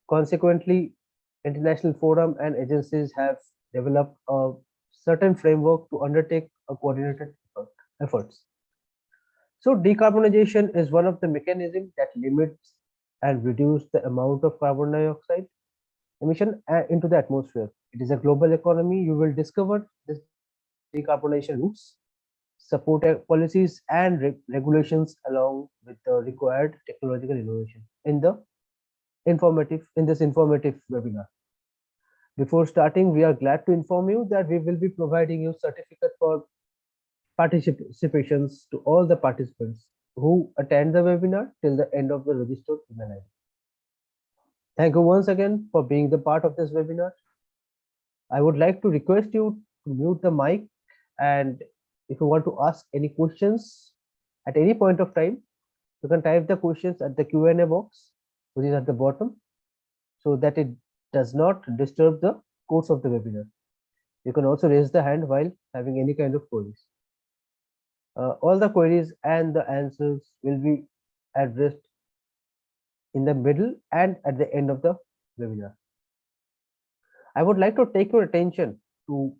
Consequently, international forum and agencies have developed a certain framework to undertake a coordinated efforts. So decarbonization is one of the mechanisms that limits and reduce the amount of carbon dioxide emission into the atmosphere. It is a global economy. You will discover this decarbonization routes, support policies and regulations along with the required technological innovation in this informative webinar. Before starting, we are glad to inform you that we will be providing you certificate for participations to all the participants who attend the webinar till the end of the registered email ID. Thank you once again for being the part of this webinar. I would like to request you to mute the mic, and if you want to ask any questions at any point of time, you can type the questions at the Q&A box, which is at the bottom, so that it does not disturb the course of the webinar. You can also raise the hand while having any kind of queries. All the queries and the answers will be addressed in the middle and at the end of the webinar. I would like to take your attention to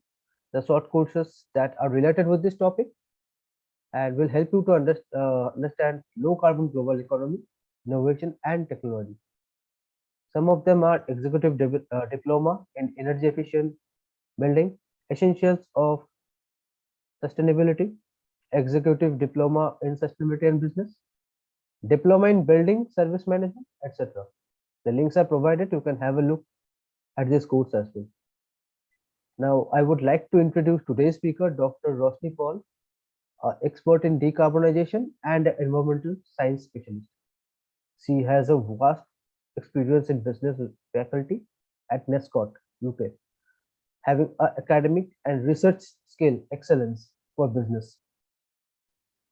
the short courses that are related with this topic and will help you to understand low carbon global economy, innovation and technology. Some of them are executive diploma in energy efficient building, essentials of sustainability, executive diploma in sustainability and business, diploma in building service management, etc. The links are provided. You can have a look at this course as well. Now, I would like to introduce today's speaker, Dr. Roshini Paul, expert in decarbonization and environmental science specialist. She has a vast experience in business faculty at Nescott, UK, having academic and research skill excellence for business.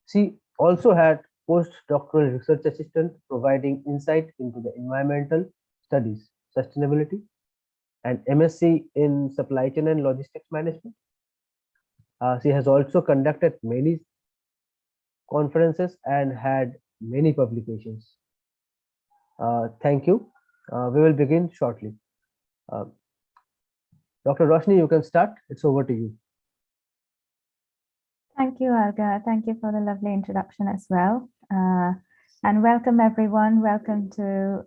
She also had postdoctoral research assistant providing insight into the environmental studies, sustainability, and MSc in supply chain and logistics management. She has also conducted many conferences and had many publications. Thank you. We will begin shortly. Dr. Roshini, you can start. It's over to you. Thank you, Argha. Thank you for the lovely introduction as well. And welcome everyone. Welcome to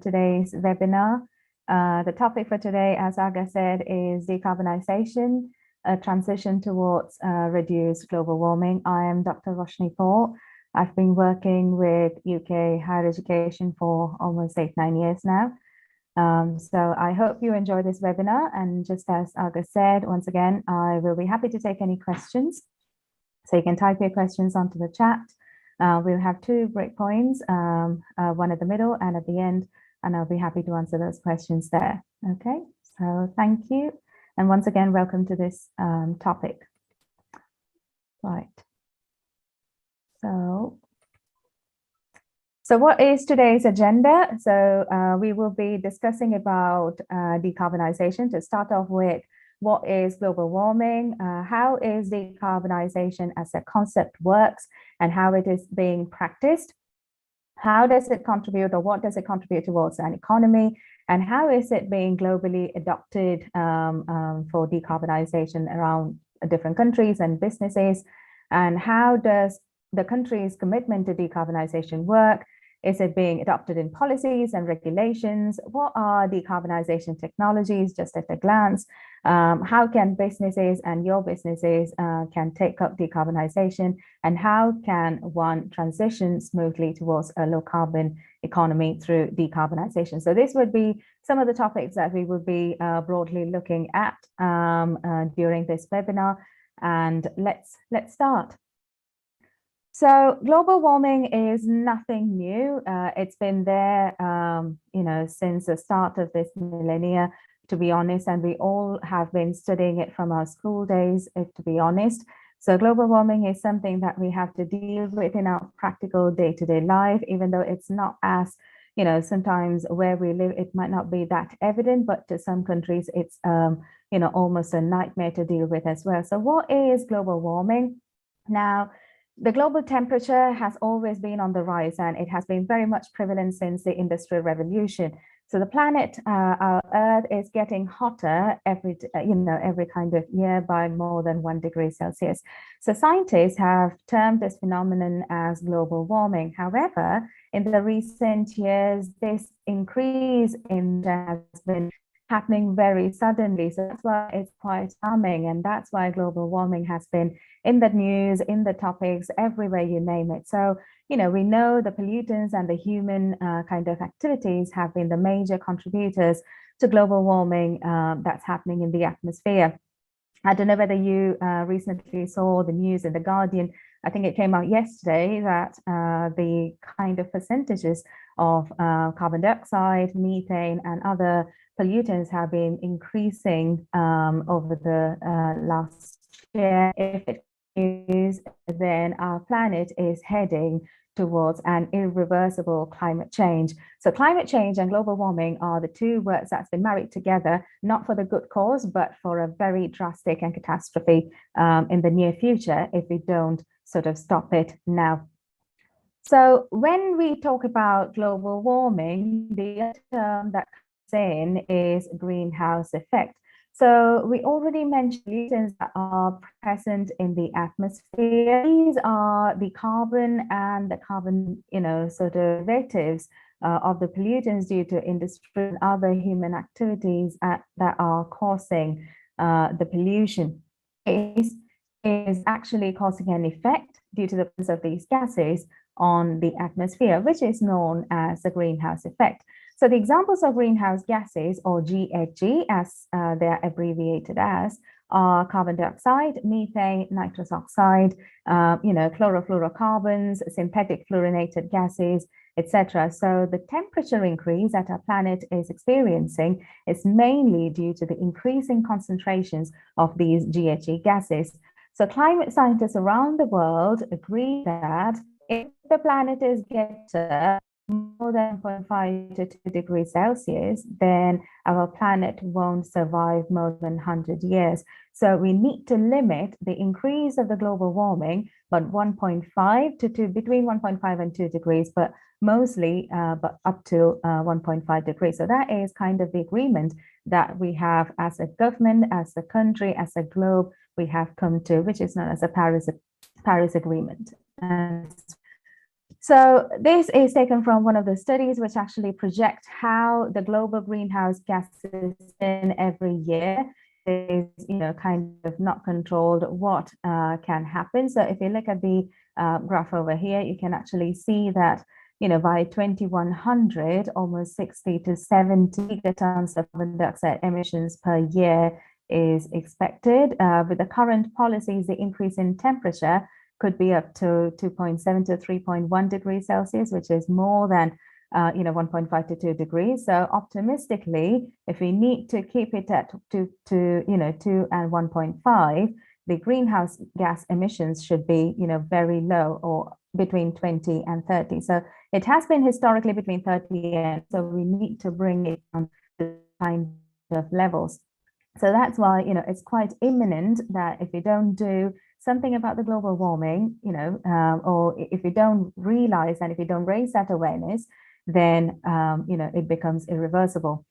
today's webinar. The topic for today, as Argha said, is decarbonization, a transition towards reduced global warming. I am Dr. Roshini Paul. I've been working with UK higher education for almost 8-9 years now. So I hope you enjoy this webinar. And just as Argha said, once again, I will be happy to take any questions. So you can type your questions onto the chat. We'll have 2 breakpoints, one at the middle and at the end, and I'll be happy to answer those questions there. Okay, so thank you. And once again, welcome to this topic. Right. So what is today's agenda? So we will be discussing about decarbonization. To start off with, what is global warming? How is decarbonization as a concept works and how it is being practiced? How does it contribute, or what does it contribute towards an economy? And how is it being globally adopted for decarbonization around different countries and businesses? And how does the country's commitment to decarbonization work? Is it being adopted in policies and regulations? What are decarbonization technologies, just at a glance? How can businesses and your businesses can take up decarbonization? And how can one transition smoothly towards a low carbon economy through decarbonization? So this would be some of the topics that we would be broadly looking at during this webinar. And let's start. So global warming is nothing new. It's been there, since the start of this millennia, to be honest, and we all have been studying it from our school days, to be honest. So global warming is something that we have to deal with in our practical day-to-day life, even though it's not as, sometimes where we live, it might not be that evident, but to some countries, it's, almost a nightmare to deal with as well. So what is global warming? Now, the global temperature has always been on the rise, and it has been very much prevalent since the Industrial Revolution. So the planet, our Earth, is getting hotter every kind of year by more than 1 degree Celsius. So scientists have termed this phenomenon as global warming. However, in the recent years, this increase in has been happening very suddenly. So that's why it's quite alarming, and that's why global warming has been in the news, in the topics, everywhere you name it. So we know the pollutants and the human kind of activities have been the major contributors to global warming that's happening in the atmosphere. I don't know whether you recently saw the news in The Guardian. I think it came out yesterday that the kind of percentages of carbon dioxide, methane, and other pollutants have been increasing over the last year. If it is, then our planet is heading towards an irreversible climate change. So climate change and global warming are the two words that's been married together, not for the good cause, but for a very drastic and catastrophe in the near future if we don't sort of stop it now. So when we talk about global warming, the other term that comes in is greenhouse effect. So we already mentioned pollutants that are present in the atmosphere. These are the carbon and the carbon, sort of derivatives of the pollutants due to industry and other human activities that are causing the pollution. Is actually causing an effect due to the presence of these gases on the atmosphere, which is known as the greenhouse effect. So the examples of greenhouse gases, or GHG, as they're abbreviated as, are carbon dioxide, methane, nitrous oxide, chlorofluorocarbons, synthetic fluorinated gases, etc. So the temperature increase that our planet is experiencing is mainly due to the increasing concentrations of these GHG gases. So climate scientists around the world agree that if the planet is getting more than 0.5 to 2 degrees Celsius, then our planet won't survive more than 100 years. So we need to limit the increase of the global warming, but 1.5 to 2, between 1.5 and 2 degrees, but mostly but up to 1.5 degrees. So that is kind of the agreement that we have as a government, as a country, as a globe, we have come to, which is known as the Paris Agreement. So this is taken from one of the studies which actually project how the global greenhouse gases in every year is, kind of not controlled, what can happen. So if you look at the graph over here, you can actually see that, by 2100, almost 60 to 70 gigatons of carbon dioxide emissions per year is expected. With the current policies, the increase in temperature could be up to 2.7 to 3.1 degrees Celsius, which is more than 1.5 to 2 degrees. So optimistically, if we need to keep it at 2 and 1.5, the greenhouse gas emissions should be very low, or between 20 and 30. So it has been historically between 30 and so we need to bring it down to kind of levels. So that's why it's quite imminent that if we don't do something about the global warming, or if we don't realize and if we don't raise that awareness, then it becomes irreversible.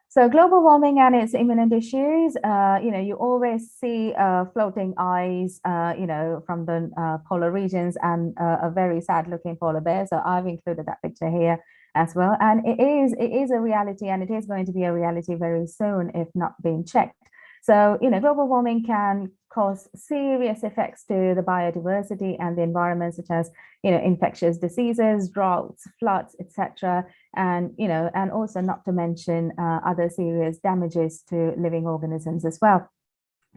So global warming and its imminent issues, you always see floating ice, from the polar regions, and a very sad looking polar bear. So I've included that picture here as well. And it is a reality, and it is going to be a reality very soon if not being checked. So, global warming can cause serious effects to the biodiversity and the environment, such as, infectious diseases, droughts, floods, etc. And, and also not to mention other serious damages to living organisms as well.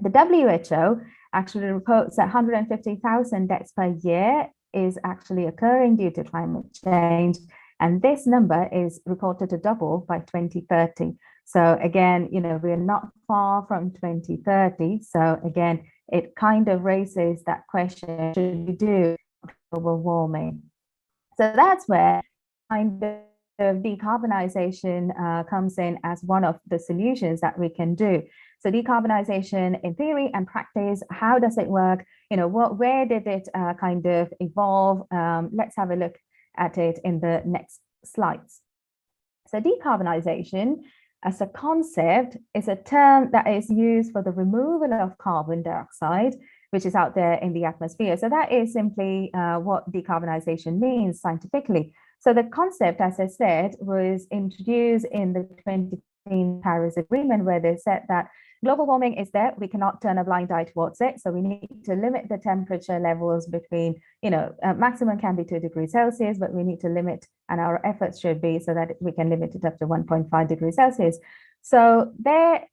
The WHO actually reports that 150,000 deaths per year is actually occurring due to climate change. And this number is reported to double by 2030. So again, we're not far from 2030. So again, it kind of raises that question, should we do global warming? So that's where kind of decarbonization comes in as one of the solutions that we can do. So decarbonization in theory and practice, how does it work? Where did it kind of evolve? Let's have a look at it in the next slides. So decarbonization as a concept is a term that is used for the removal of carbon dioxide, which is out there in the atmosphere. So that is simply what decarbonization means scientifically. So the concept, as I said, was introduced in the 2015 Paris Agreement, where they said that global warming is there. We cannot turn a blind eye towards it. So we need to limit the temperature levels between, maximum can be 2 degrees Celsius, but we need to limit, and our efforts should be so that we can limit it up to 1.5 degrees Celsius. So they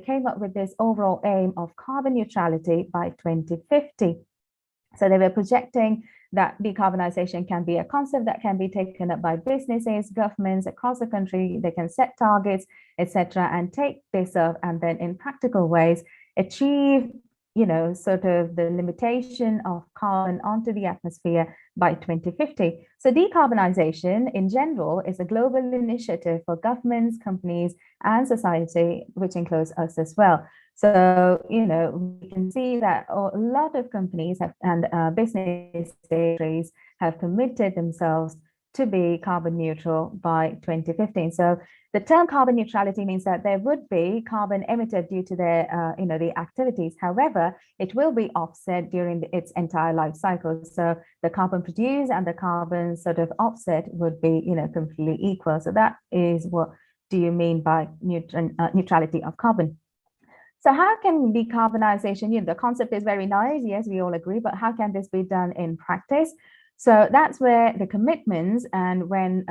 came up with this overall aim of carbon neutrality by 2050. So they were projecting that decarbonization can be a concept that can be taken up by businesses, governments across the country. They can set targets, etc., and take this up, and then in practical ways achieve, sort of the limitation of carbon onto the atmosphere by 2050. So decarbonization in general is a global initiative for governments, companies, and society, which includes us as well. So, we can see that a lot of companies and businesses have committed themselves to be carbon neutral by 2015. So the term carbon neutrality means that there would be carbon emitted due to their, the activities. However, it will be offset during its entire life cycle. So the carbon produced and the carbon sort of offset would be, completely equal. So that is what do you mean by neutrality of carbon? So how can decarbonization, the concept is very nice, yes, we all agree, but how can this be done in practice? So that's where the commitments, and when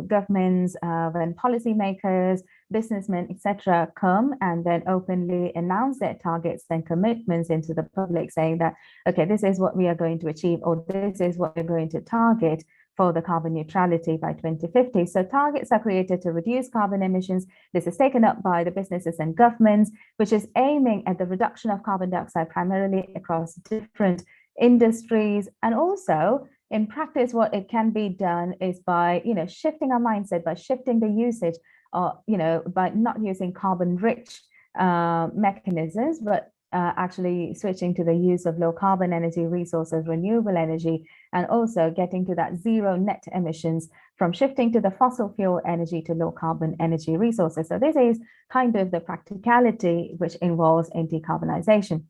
governments, when policymakers, businessmen, etc., come and then openly announce their targets and commitments into the public, saying that, okay, this is what we are going to achieve, or this is what we're going to target for the carbon neutrality by 2050. So targets are created to reduce carbon emissions. This is taken up by the businesses and governments, which is aiming at the reduction of carbon dioxide primarily across different industries. And also in practice, what it can be done is by, shifting our mindset, by shifting the usage, or, by not using carbon rich mechanisms, but actually switching to the use of low carbon energy resources, renewable energy, and also getting to that zero net emissions from shifting to the fossil fuel energy to low carbon energy resources. So this is kind of the practicality which involves in decarbonization.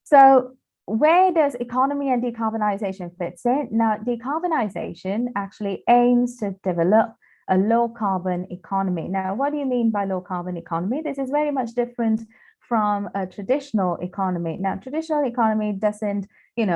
So where does economy and decarbonization fits in? Now, decarbonization actually aims to develop a low carbon economy. Now, what do you mean by low carbon economy? This is very much different from a traditional economy. Now, traditional economy doesn't,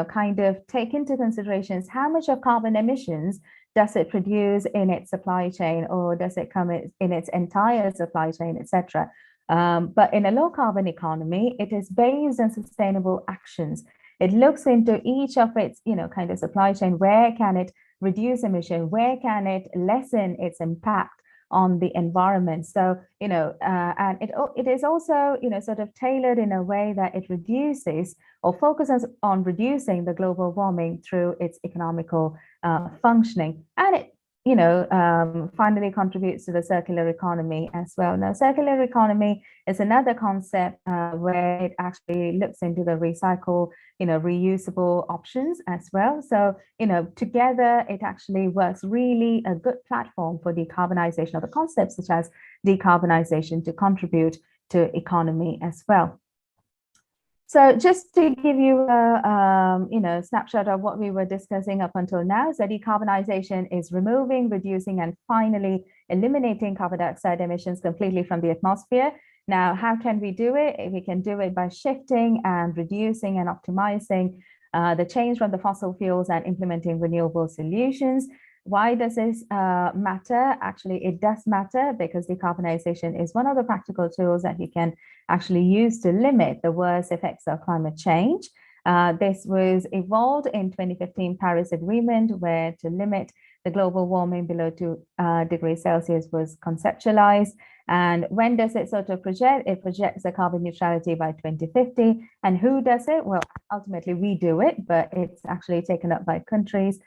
kind of take into considerations how much of carbon emissions does it produce in its supply chain, or does it come in its entire supply chain, etc. But in a low carbon economy, it is based on sustainable actions. It looks into each of its, kind of supply chain. Where can it reduce emission? Where can it lessen its impact on the environment? So, and it is also, sort of tailored in a way that it reduces or focuses on reducing the global warming through its economical functioning. And it, finally contributes to the circular economy as well. Now, circular economy is another concept where it actually looks into the recycle, reusable options as well. So, together it actually works really a good platform for decarbonization of the concepts such as decarbonization to contribute to economy as well. So just to give you a snapshot of what we were discussing up until now, so decarbonization is removing, reducing, and finally eliminating carbon dioxide emissions completely from the atmosphere. Now, how can we do it? We can do it by shifting and reducing and optimizing the change from the fossil fuels and implementing renewable solutions. Why does this matter? Actually, it does matter because decarbonization is one of the practical tools that you can actually use to limit the worst effects of climate change. This was evolved in 2015 Paris Agreement, where to limit the global warming below 2 degrees Celsius was conceptualized. And when does it sort of project? It projects the carbon neutrality by 2050. And who does it? Well, ultimately we do it, but it's actually taken up by countries,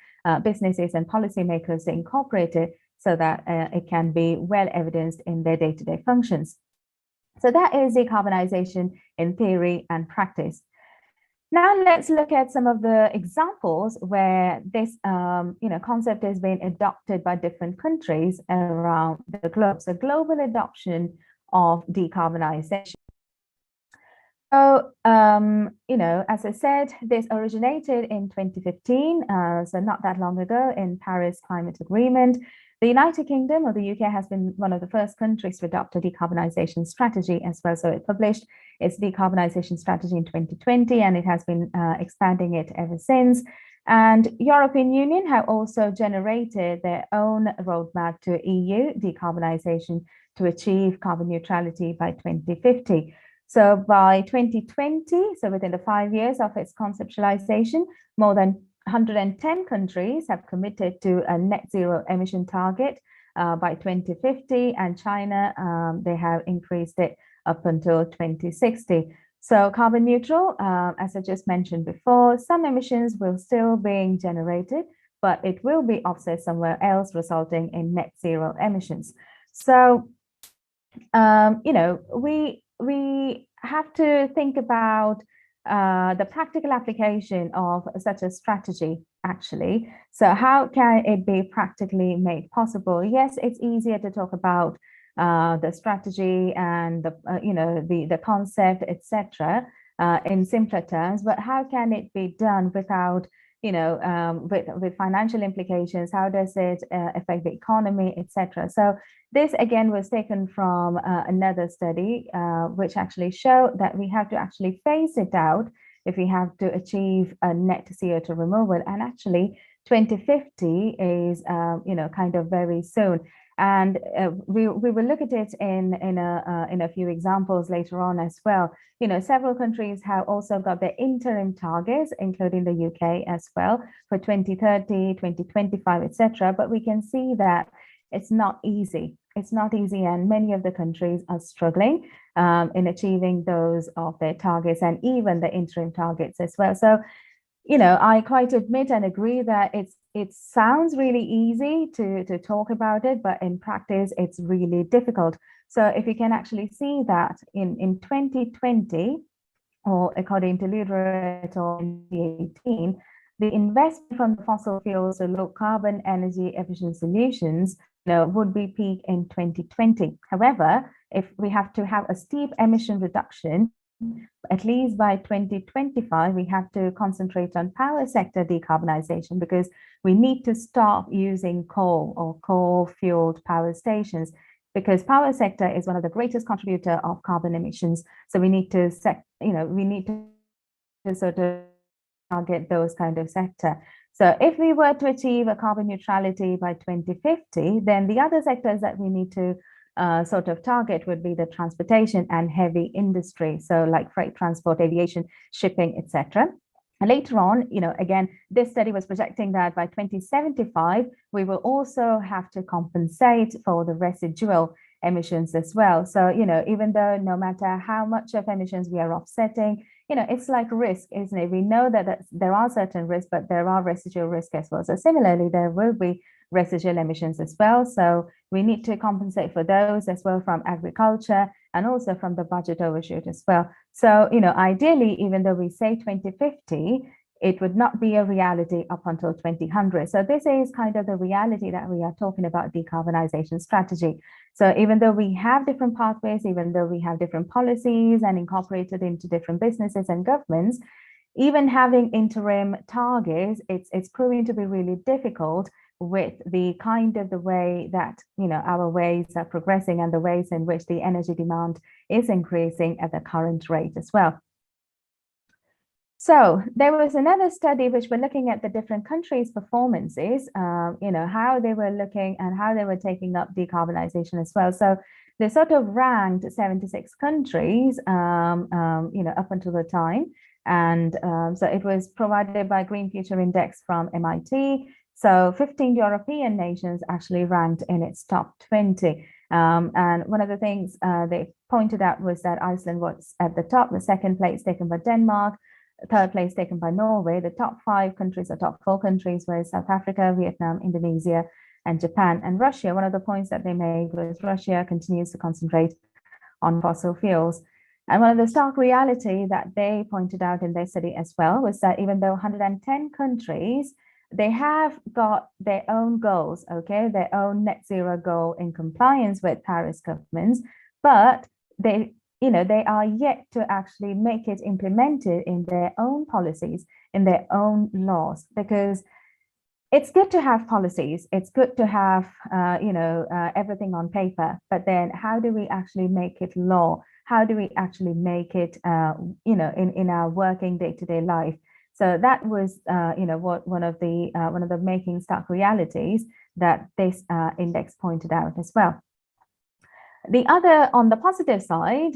businesses, and policymakers to incorporate it so that it can be well evidenced in their day-to-day functions. So that is decarbonization in theory and practice. Now let's look at some of the examples where this concept has been adopted by different countries around the globe. So global adoption of decarbonization. So, as I said, this originated in 2015, so not that long ago, in Paris Climate Agreement. The United Kingdom, or the UK, has been one of the first countries to adopt a decarbonisation strategy as well. So it published its decarbonisation strategy in 2020, and it has been expanding it ever since. And European Union have also generated their own roadmap to EU decarbonisation to achieve carbon neutrality by 2050. So by 2020, so within the 5 years of its conceptualization, more than 110 countries have committed to a net zero emission target by 2050, and China, they have increased it up until 2060. So carbon neutral, as I just mentioned before, some emissions will still be generated, but it will be offset somewhere else, resulting in net zero emissions. So, we have to think about the practical application of such a strategy, actually. So how can it be practically made possible? Yes, it's easier to talk about the strategy and the concept, etc., in simpler terms, but how can it be done without with financial implications? How does it affect the economy, etc.? So this again was taken from another study, which actually showed that we have to actually phase it out if we have to achieve a net CO2 removal. And actually 2050 is, kind of very soon. And we will look at it in a few examples later on as well. Several countries have also got their interim targets, including the UK as well, for 2030, 2025, etc. But we can see that it's not easy. It's not easy, and many of the countries are struggling in achieving those of their targets and even the interim targets as well. So, I quite admit and agree that it sounds really easy to talk about it, but in practice, it's really difficult. So if you can actually see that in 2020, or according to Leader et al. In 2018, the investment from the fossil fuels to low carbon energy efficient solutions would be peak in 2020. However, if we have to have a steep emission reduction, at least by 2025, we have to concentrate on power sector decarbonization, because we need to stop using coal or coal-fueled power stations, because power sector is one of the greatest contributor of carbon emissions. So we need to sort of target those kind of sector. So if we were to achieve a carbon neutrality by 2050, then the other sectors that we need to sort of target would be the transportation and heavy industry. So like freight transport, aviation, shipping, etc. And later on, again, this study was projecting that by 2075, we will also have to compensate for the residual emissions as well. So, even though no matter how much of emissions we are offsetting, it's like risk, isn't it? We know that there are certain risks, but there are residual risks as well. So similarly, there will be residual emissions as well. So we need to compensate for those as well from agriculture and also from the budget overshoot as well. So, ideally, even though we say 2050, it would not be a reality up until 2100. So this is kind of the reality that we are talking about decarbonization strategy. So even though we have different pathways, even though we have different policies and incorporated into different businesses and governments, even having interim targets, it's proving to be really difficult with the kind of the way that our ways are progressing and the ways in which the energy demand is increasing at the current rate as well. So there was another study which were looking at the different countries' performances, how they were looking and how they were taking up decarbonization as well. So they sort of ranked 76 countries, up until the time. And so it was provided by Green Future Index from MIT. So 15 European nations actually ranked in its top 20. And one of the things they pointed out was that Iceland was at the top, the second place taken by Denmark, third place taken by Norway. The top 5 countries or top 4 countries were South Africa, Vietnam, Indonesia, and Japan. And Russia, one of the points that they made was Russia continues to concentrate on fossil fuels. And one of the stark reality that they pointed out in their study as well was that even though 110 countries, they have got their own goals, okay, their own net zero goal in compliance with Paris governments, but they are yet to actually make it implemented in their own policies, in their own laws, because it's good to have policies, it's good to have everything on paper, but then how do we actually make it law? How do we actually make it in our working day-to-day life? So that was what one of the making stark realities that this index pointed out as well. The other, on the positive side,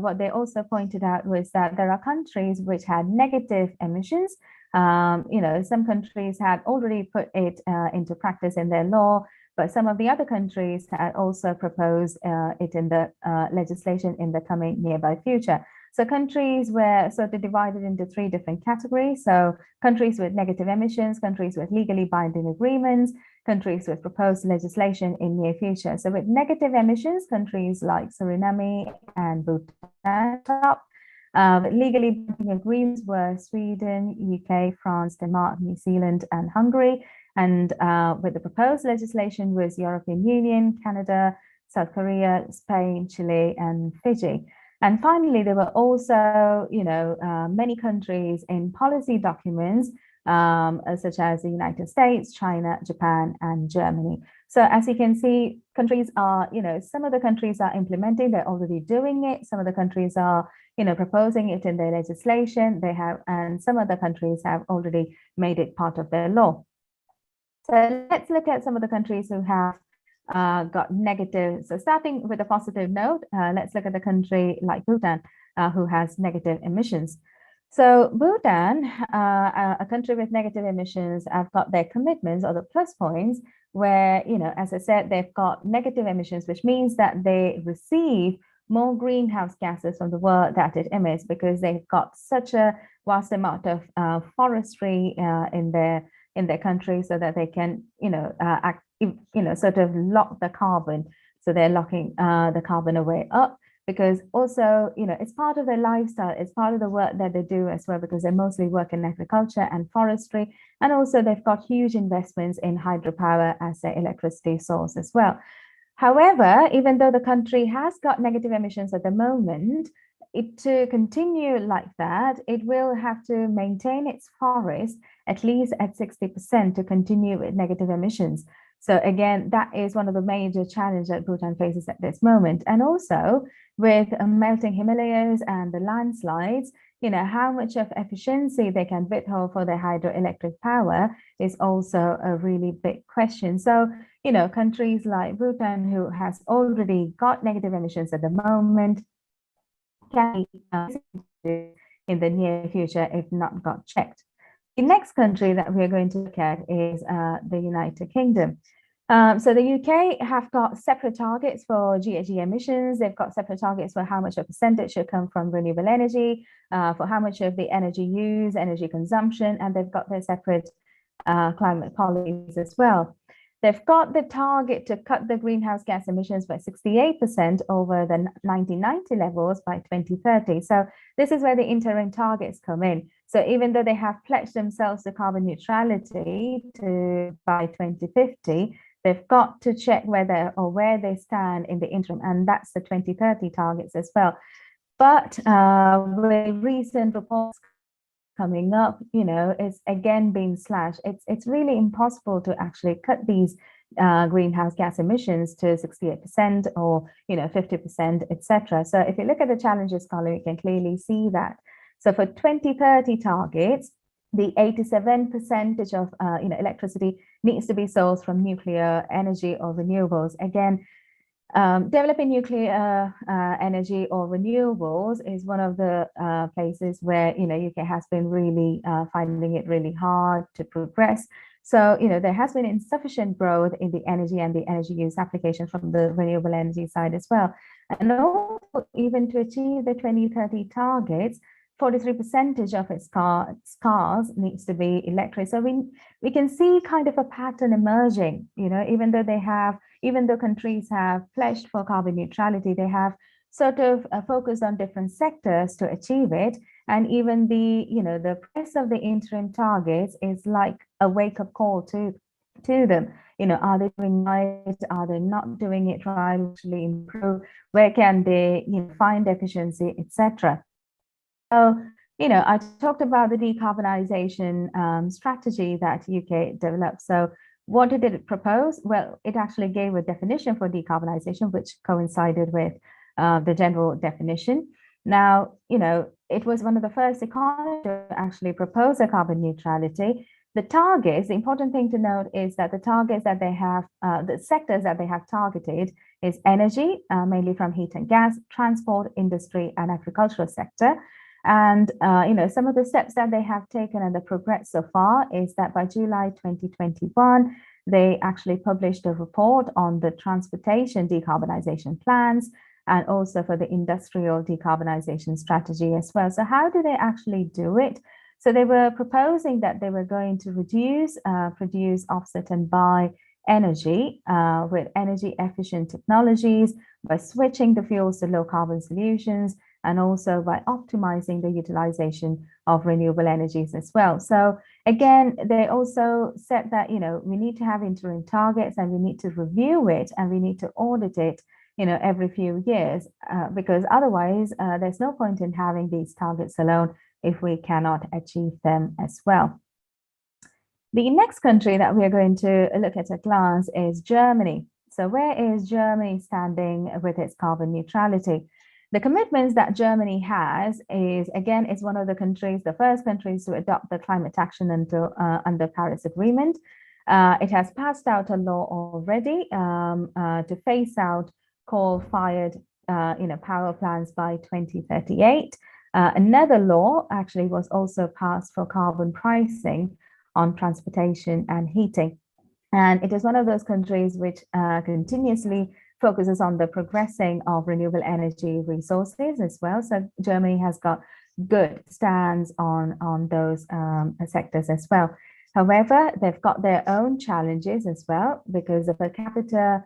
what they also pointed out was that there are countries which had negative emissions. Some countries had already put it into practice in their law, but some of the other countries had also proposed it in the legislation in the coming nearby future. So countries were sort of divided into three different categories. So countries with negative emissions, countries with legally binding agreements, countries with proposed legislation in near future. So with negative emissions, countries like Suriname and Bhutan top. Legally binding agreements were Sweden, UK, France, Denmark, New Zealand, and Hungary. And with the proposed legislation was European Union, Canada, South Korea, Spain, Chile, and Fiji. And finally, there were also, many countries in policy documents, such as the United States, China, Japan, and Germany. So as you can see, countries are, some of the countries are implementing, they're already doing it. Some of the countries are, proposing it in their legislation. They have, and some other countries have already made it part of their law. So let's look at some of the countries who have got negative. So starting with a positive note, let's look at the country like Bhutan, who has negative emissions. So Bhutan, a country with negative emissions, have got their commitments or the plus points where, as I said, they've got negative emissions, which means that they receive more greenhouse gases from the world that it emits because they've got such a vast amount of forestry in their country, so that they can, sort of lock the carbon. So they're locking the carbon away up, because also, it's part of their lifestyle. It's part of the work that they do as well, because they mostly work in agriculture and forestry. And also they've got huge investments in hydropower as their electricity source as well. However, even though the country has got negative emissions at the moment, to continue like that, it will have to maintain its forest at least at 60% to continue with negative emissions. So again, that is one of the major challenges that Bhutan faces at this moment. And also with melting Himalayas and the landslides, how much of efficiency they can withhold for their hydroelectric power is also a really big question. So, countries like Bhutan, who has already got negative emissions at the moment, can be in the near future if not got checked. The next country that we're going to look at is the United Kingdom. So the UK have got separate targets for GHG emissions. They've got separate targets for how much a percentage should come from renewable energy, for how much of the energy use, energy consumption, and they've got their separate climate policies as well. They've got the target to cut the greenhouse gas emissions by 68% over the 1990 levels by 2030. So this is where the interim targets come in. So even though they have pledged themselves to carbon neutrality by 2050, they've got to check whether or where they stand in the interim, and that's the 2030 targets as well. But with recent reports coming up, it's again being slashed. It's really impossible to actually cut these greenhouse gas emissions to 68% or 50%, etc. So if you look at the challenges column, you can clearly see that. So for 2030 targets, the 87% of electricity needs to be sourced from nuclear energy or renewables. Again, developing nuclear energy or renewables is one of the places where UK has been really finding it really hard to progress. So there has been insufficient growth in the energy and the energy use application from the renewable energy side as well. And also, even to achieve the 2030 targets, 43% of its cars needs to be electric. So we can see kind of a pattern emerging, even though countries have pledged for carbon neutrality, they have sort of focused on different sectors to achieve it. And even the price of the interim targets is like a wake-up call to them. Are they doing right? Are they not doing it right? Actually improve? Where can they, find efficiency, etc. So, I talked about the decarbonisation strategy that UK developed. So, what did it propose? Well, it actually gave a definition for decarbonisation, which coincided with the general definition. Now, it was one of the first economies to actually propose a carbon neutrality. The targets, the important thing to note is that the targets that they have, the sectors that they have targeted is energy, mainly from heat and gas, transport, industry, and agricultural sector. And, some of the steps that they have taken and the progress so far is that by July 2021, they actually published a report on the transportation decarbonisation plans and also for the industrial decarbonisation strategy as well. So how do they actually do it? So they were proposing that they were going to reduce, produce, offset, and buy energy with energy efficient technologies by switching the fuels to low carbon solutions and also by optimizing the utilization of renewable energies as well. So again, they also said that, we need to have interim targets and we need to review it and we need to audit it, every few years, because otherwise there's no point in having these targets alone if we cannot achieve them as well. The next country that we are going to look at a glance is Germany. So where is Germany standing with its carbon neutrality? The commitments that Germany has is, again, it's one of the countries, the first countries to adopt the climate action under Paris Agreement. It has passed out a law already to phase out coal-fired power plants by 2038. Another law actually was also passed for carbon pricing on transportation and heating. And it is one of those countries which continuously focuses on the progressing of renewable energy resources as well. So Germany has got good stands on those sectors as well. However, they've got their own challenges as well because the per capita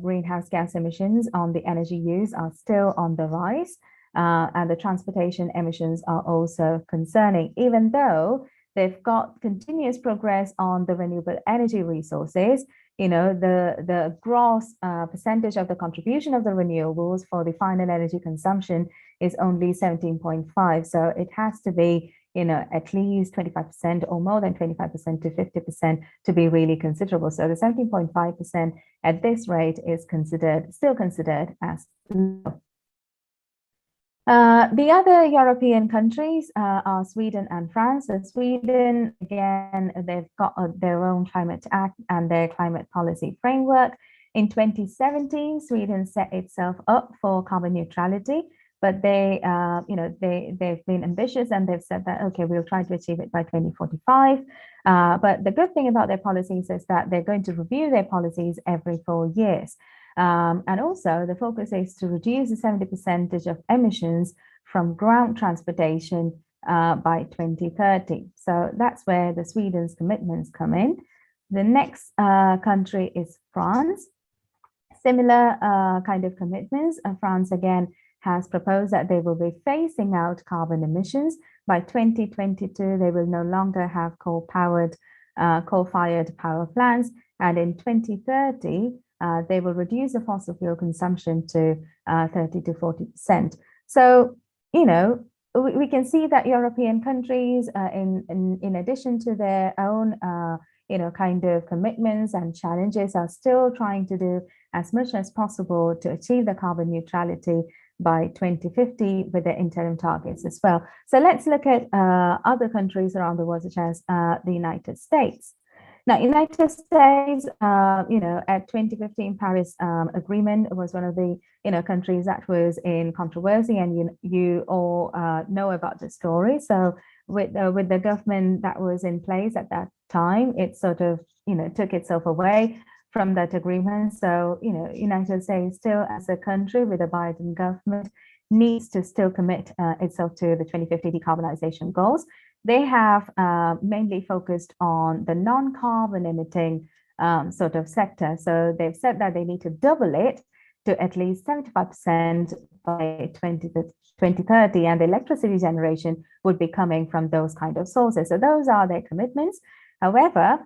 greenhouse gas emissions on the energy use are still on the rise. And the transportation emissions are also concerning, even though they've got continuous progress on the renewable energy resources. The gross percentage of the contribution of the renewables for the final energy consumption is only 17.5. So it has to be, at least 25% or more than 25% to 50% to be really considerable. So the 17.5% at this rate is still considered as low. The other European countries are Sweden and France. So Sweden, again, they've got their own climate act and their climate policy framework. In 2017, Sweden set itself up for carbon neutrality, but they've been ambitious and they've said that, okay, we'll try to achieve it by 2045. But the good thing about their policies is that they're going to review their policies every 4 years. And also the focus is to reduce the 70% of emissions from ground transportation by 2030. So that's where the Sweden's commitments come in. The next country is France. Similar kind of commitments. France again has proposed that they will be phasing out carbon emissions. By 2022, they will no longer have coal-fired power plants. And in 2030, they will reduce the fossil fuel consumption to 30 to 40%. So, we can see that European countries, in addition to their own, kind of commitments and challenges, are still trying to do as much as possible to achieve the carbon neutrality by 2050 with their interim targets as well. So let's look at other countries around the world, such as the United States. Now, United States, at 2015 Paris Agreement was one of the, countries that was in controversy, and you all know about the story. So with the government that was in place at that time, it sort of, took itself away from that agreement. So, United States still as a country with a Biden government needs to still commit itself to the 2050 decarbonization goals. They have mainly focused on the non-carbon emitting sort of sector. So they've said that they need to double it to at least 75% by 2030, and the electricity generation would be coming from those kind of sources. So those are their commitments. However,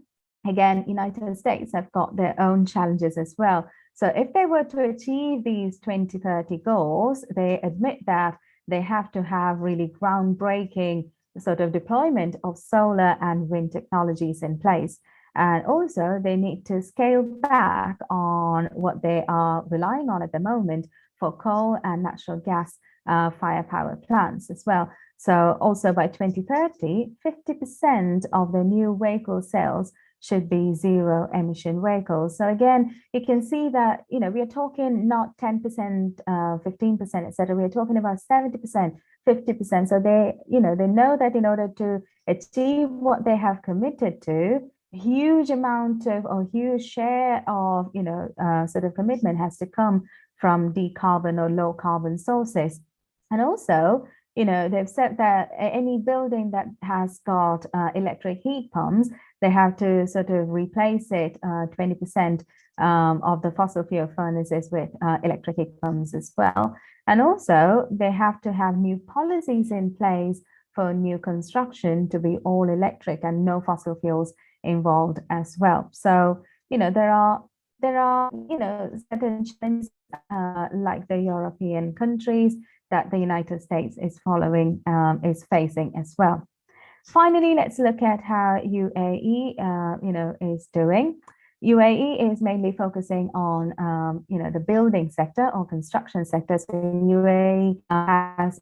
again, United States have got their own challenges as well. So if they were to achieve these 2030 goals, they admit that they have to have really groundbreaking sort of deployment of solar and wind technologies in place. And also they need to scale back on what they are relying on at the moment for coal and natural gas firepower plants as well. So also by 2030, 50% of the new vehicle sales should be zero emission vehicles. So again, you can see that, we are talking not 10%, 15%, etc. We're talking about 70%, 50%. So they know that in order to achieve what they have committed to, huge amount of or huge share of, sort of commitment has to come from decarbon or low carbon sources. And also, they've said that any building that has got electric heat pumps, they have to sort of replace it 20% of the fossil fuel furnaces with electric heat pumps as well. And also they have to have new policies in place for new construction to be all electric and no fossil fuels involved as well. So, there are certain challenges like the European countries that the United States is is facing as well. Finally, let's look at how UAE, is doing. UAE is mainly focusing on, the building sector or construction sector. So UAE has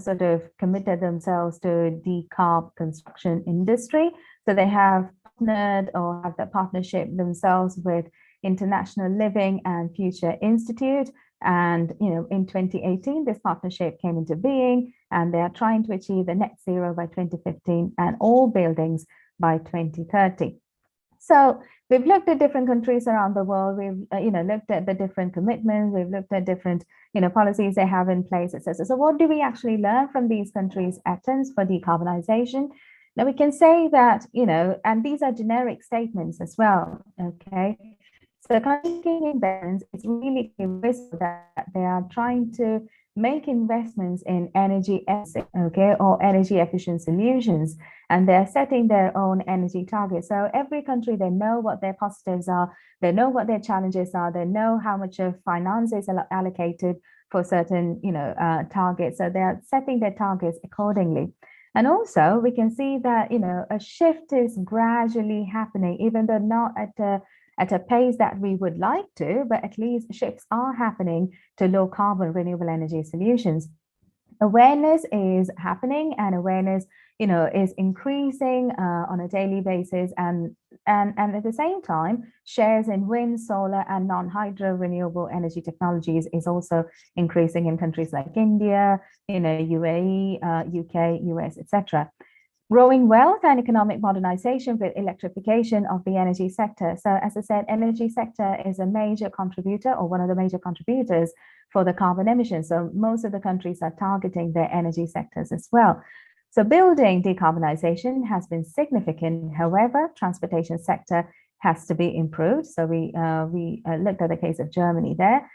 sort of committed themselves to decarb construction industry. So they have partnered or have the partnership themselves with International Living and Future Institute. And, in 2018, this partnership came into being, and they are trying to achieve the net zero by 2015 and all buildings by 2030. So we've looked at different countries around the world. We've, looked at the different commitments. We've looked at different, policies they have in place, etc. So what do we actually learn from these countries' attempts for decarbonization? Now we can say that, and these are generic statements as well, okay? So making investments is really visible that they are trying to make investments in energy, or energy efficient solutions, and they're setting their own energy targets. So every country, they know what their positives are, they know what their challenges are, they know how much of finances are allocated for certain, targets. So they are setting their targets accordingly. And also we can see that, a shift is gradually happening, even though not at a pace that we would like to, but at least shifts are happening to low carbon renewable energy solutions. Awareness is happening, and awareness, is increasing on a daily basis, and at the same time, shares in wind, solar, and non-hydro renewable energy technologies is also increasing in countries like India, UAE, UK, US, etc. Growing wealth and economic modernization with electrification of the energy sector. So as I said, energy sector is a major contributor, or one of the major contributors for the carbon emissions. So most of the countries are targeting their energy sectors as well. So building decarbonization has been significant. However, transportation sector has to be improved. So we looked at the case of Germany there.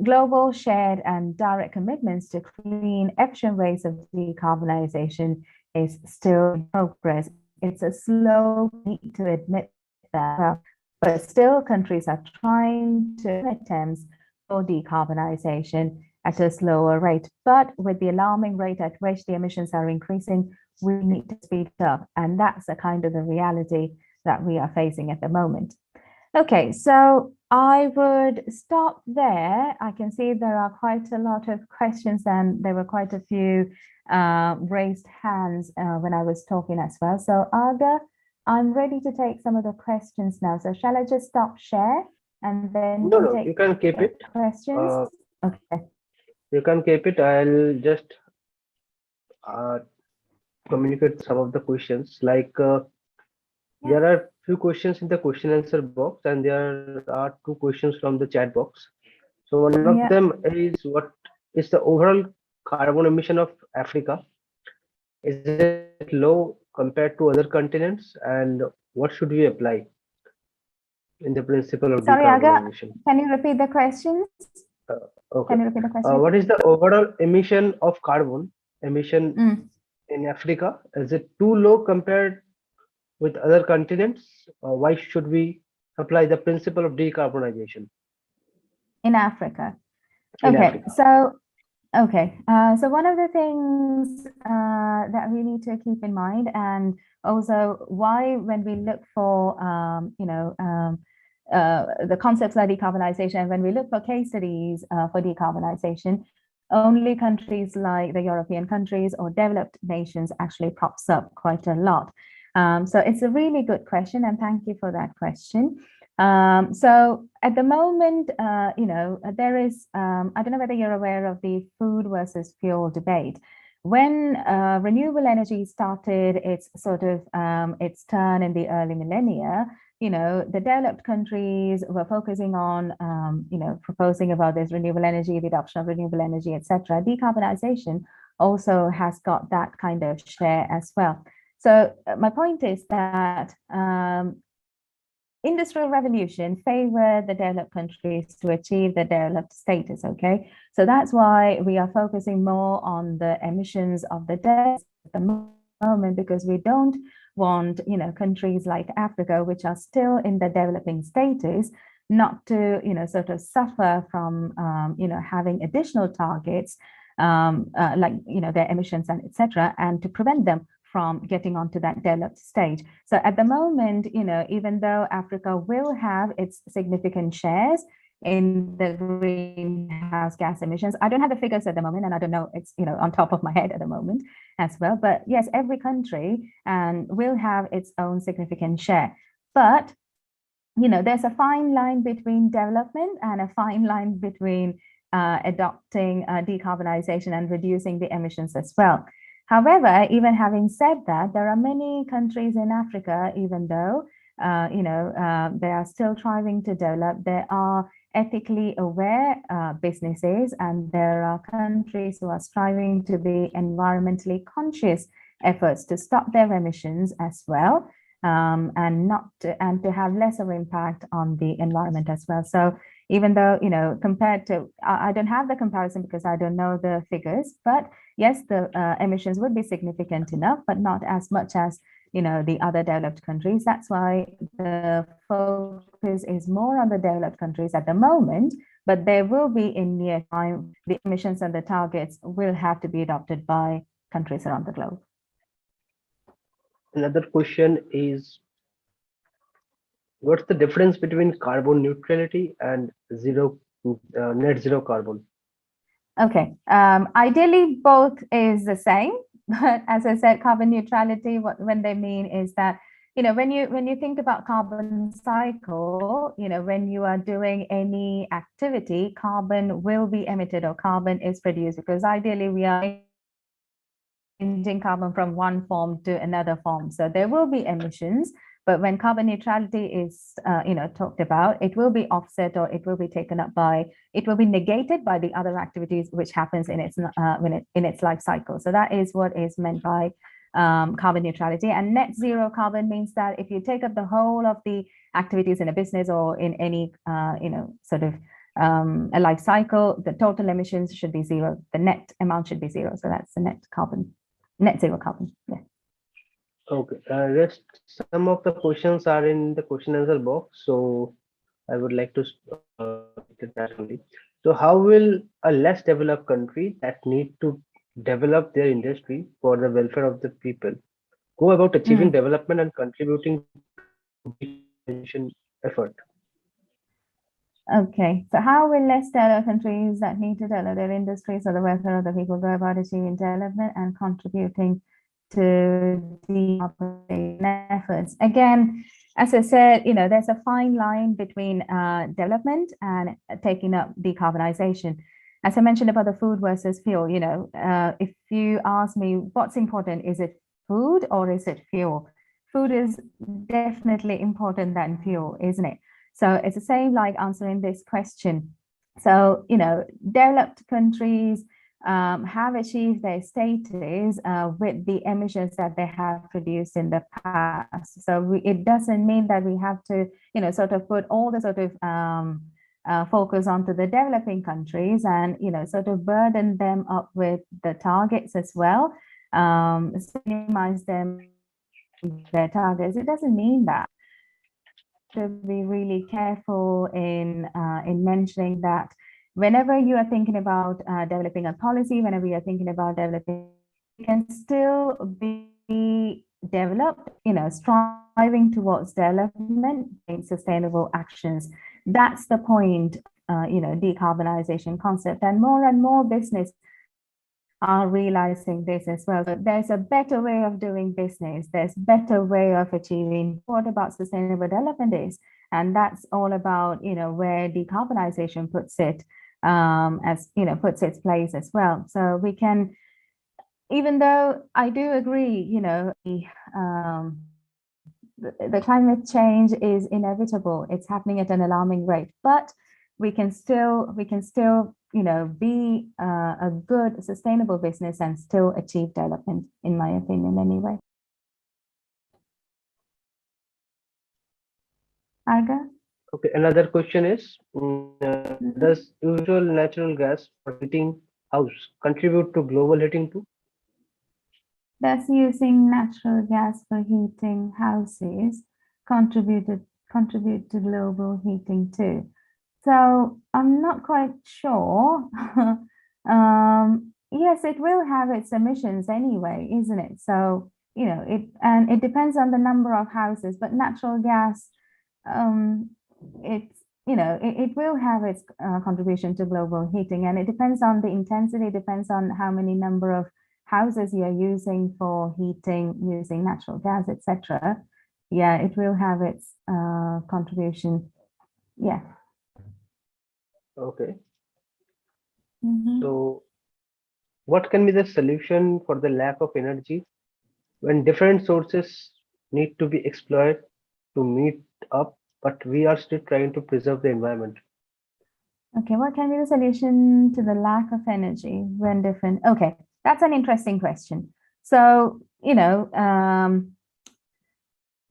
Global shared and direct commitments to clean, efficient ways of decarbonization is still in progress. It's a slow need to admit that, but still countries are trying to attempts for decarbonization at a slower rate. But with the alarming rate at which the emissions are increasing, we need to speed up. And that's a kind of the reality that we are facing at the moment. Okay, so I would stop there. I can see there are quite a lot of questions, and there were quite a few raised hands when I was talking as well. So Argha, I'm ready to take some of the questions now. So shall I just stop share and then No, you can keep it. Questions? Okay. You can keep it. I'll just communicate some of the questions. Like there are few questions in the question answer box, and there are two questions from the chat box. So one of them is, what is the overall carbon emission of Africa? Is it low compared to other continents, and what should we apply? in the principle of Sorry, Argha, decarbonization. can you repeat the questions? Okay. Can you repeat the question? What is the overall emission of carbon emission Mm. in Africa? Is it too low compared with other continents? Why should we apply the principle of decarbonization In Africa. in Okay, Africa? so one of the things that we need to keep in mind, and also why when we look for the concepts like decarbonization, when we look for case studies for decarbonization, only countries like the European countries or developed nations actually pops up quite a lot. So it's a really good question, and thank you for that question. So at the moment, there is, I don't know whether you're aware of the food versus fuel debate. When renewable energy started its sort of its turn in the early millennia, the developed countries were focusing on, proposing about this renewable energy, the adoption of renewable energy, etc. Decarbonization also has got that kind of share as well. So my point is that industrial revolution favored the developed countries to achieve the developed status, okay? So that's why we are focusing more on the emissions of the deserts at the moment, because we don't want, countries like Africa, which are still in the developing status, not to, sort of suffer from, having additional targets, like, their emissions and etc., and to prevent them from getting onto that developed stage. So at the moment, even though Africa will have its significant shares in the greenhouse gas emissions, I don't have the figures at the moment, and I don't know, it's on top of my head at the moment as well. But yes, every country will have its own significant share. But there's a fine line between development and a fine line between adopting decarbonization and reducing the emissions as well. However, even having said that, there are many countries in Africa, even though they are still trying to develop, there are ethically aware businesses, and there are countries who are striving to be environmentally conscious efforts to stop their emissions as well, and to have lesser impact on the environment as well. So even though, compared to, I don't have the comparison because I don't know the figures, but yes, the emissions would be significant enough, but not as much as, the other developed countries. That's why the focus is more on the developed countries at the moment, but there will be in near time, the emissions and the targets will have to be adopted by countries around the globe. Another question is, what's the difference between carbon neutrality and net zero carbon? Okay, ideally both is the same, but as I said, carbon neutrality, when they mean is that, when you think about carbon cycle, when you are doing any activity, carbon will be emitted or carbon is produced, because ideally we are changing carbon from one form to another form. So there will be emissions, but when carbon neutrality is, talked about, it will be offset, or it will be taken up by, it will be negated by the other activities which happens in its in its life cycle. So that is what is meant by carbon neutrality. And net zero carbon means that if you take up the whole of the activities in a business or in any, sort of a life cycle, the total emissions should be zero. The net amount should be zero. So that's the net zero carbon. Yeah. Okay, rest some of the questions are in the question answer box, so I would like to get that only. So how will a less developed country that need to develop their industry for the welfare of the people go about achieving development and contributing to decarbonization effort? Okay, so how will less developed countries that need to develop their industries or the welfare of the people go about achieving development and contributing to decarbonization efforts? Again, as I said, there's a fine line between development and taking up decarbonization. As I mentioned about the food versus fuel, if you ask me what's important, is it food or is it fuel? Food is definitely important than fuel, isn't it? So it's the same like answering this question. So, developed countries have achieved their status with the emissions that they have produced in the past. So it doesn't mean that we have to, sort of put all the sort of focus onto the developing countries and, sort of burden them up with the targets as well, minimize them their targets. It doesn't mean that. To be really careful in mentioning that whenever you are thinking about developing a policy, whenever you're thinking about developing, it can still be developed, striving towards development in sustainable actions. That's the point, decarbonization concept, and more business are realizing this as well. But there's a better way of doing business. There's better way of achieving what about sustainable development is. And that's all about, where decarbonization puts it puts its place as well. So we can, even though I do agree, the climate change is inevitable. It's happening at an alarming rate, but we can still be a good sustainable business and still achieve development, in my opinion, anyway. Argha? Okay, another question is, does usual natural gas for heating house contribute to global heating too? Does using natural gas for heating houses contribute to global heating too? So I'm not quite sure. Yes, it will have its emissions anyway, isn't it? So, it depends on the number of houses, but natural gas, it will have its contribution to global heating, and it depends on the intensity, it depends on how many number of houses you're using for heating using natural gas, etc. Yeah, it will have its contribution. Yeah. Okay. So what can be the solution for the lack of energy when different sources need to be exploited to meet up, but we are still trying to preserve the environment? Okay, what can be the solution to the lack of energy when different? Okay, that's an interesting question. So,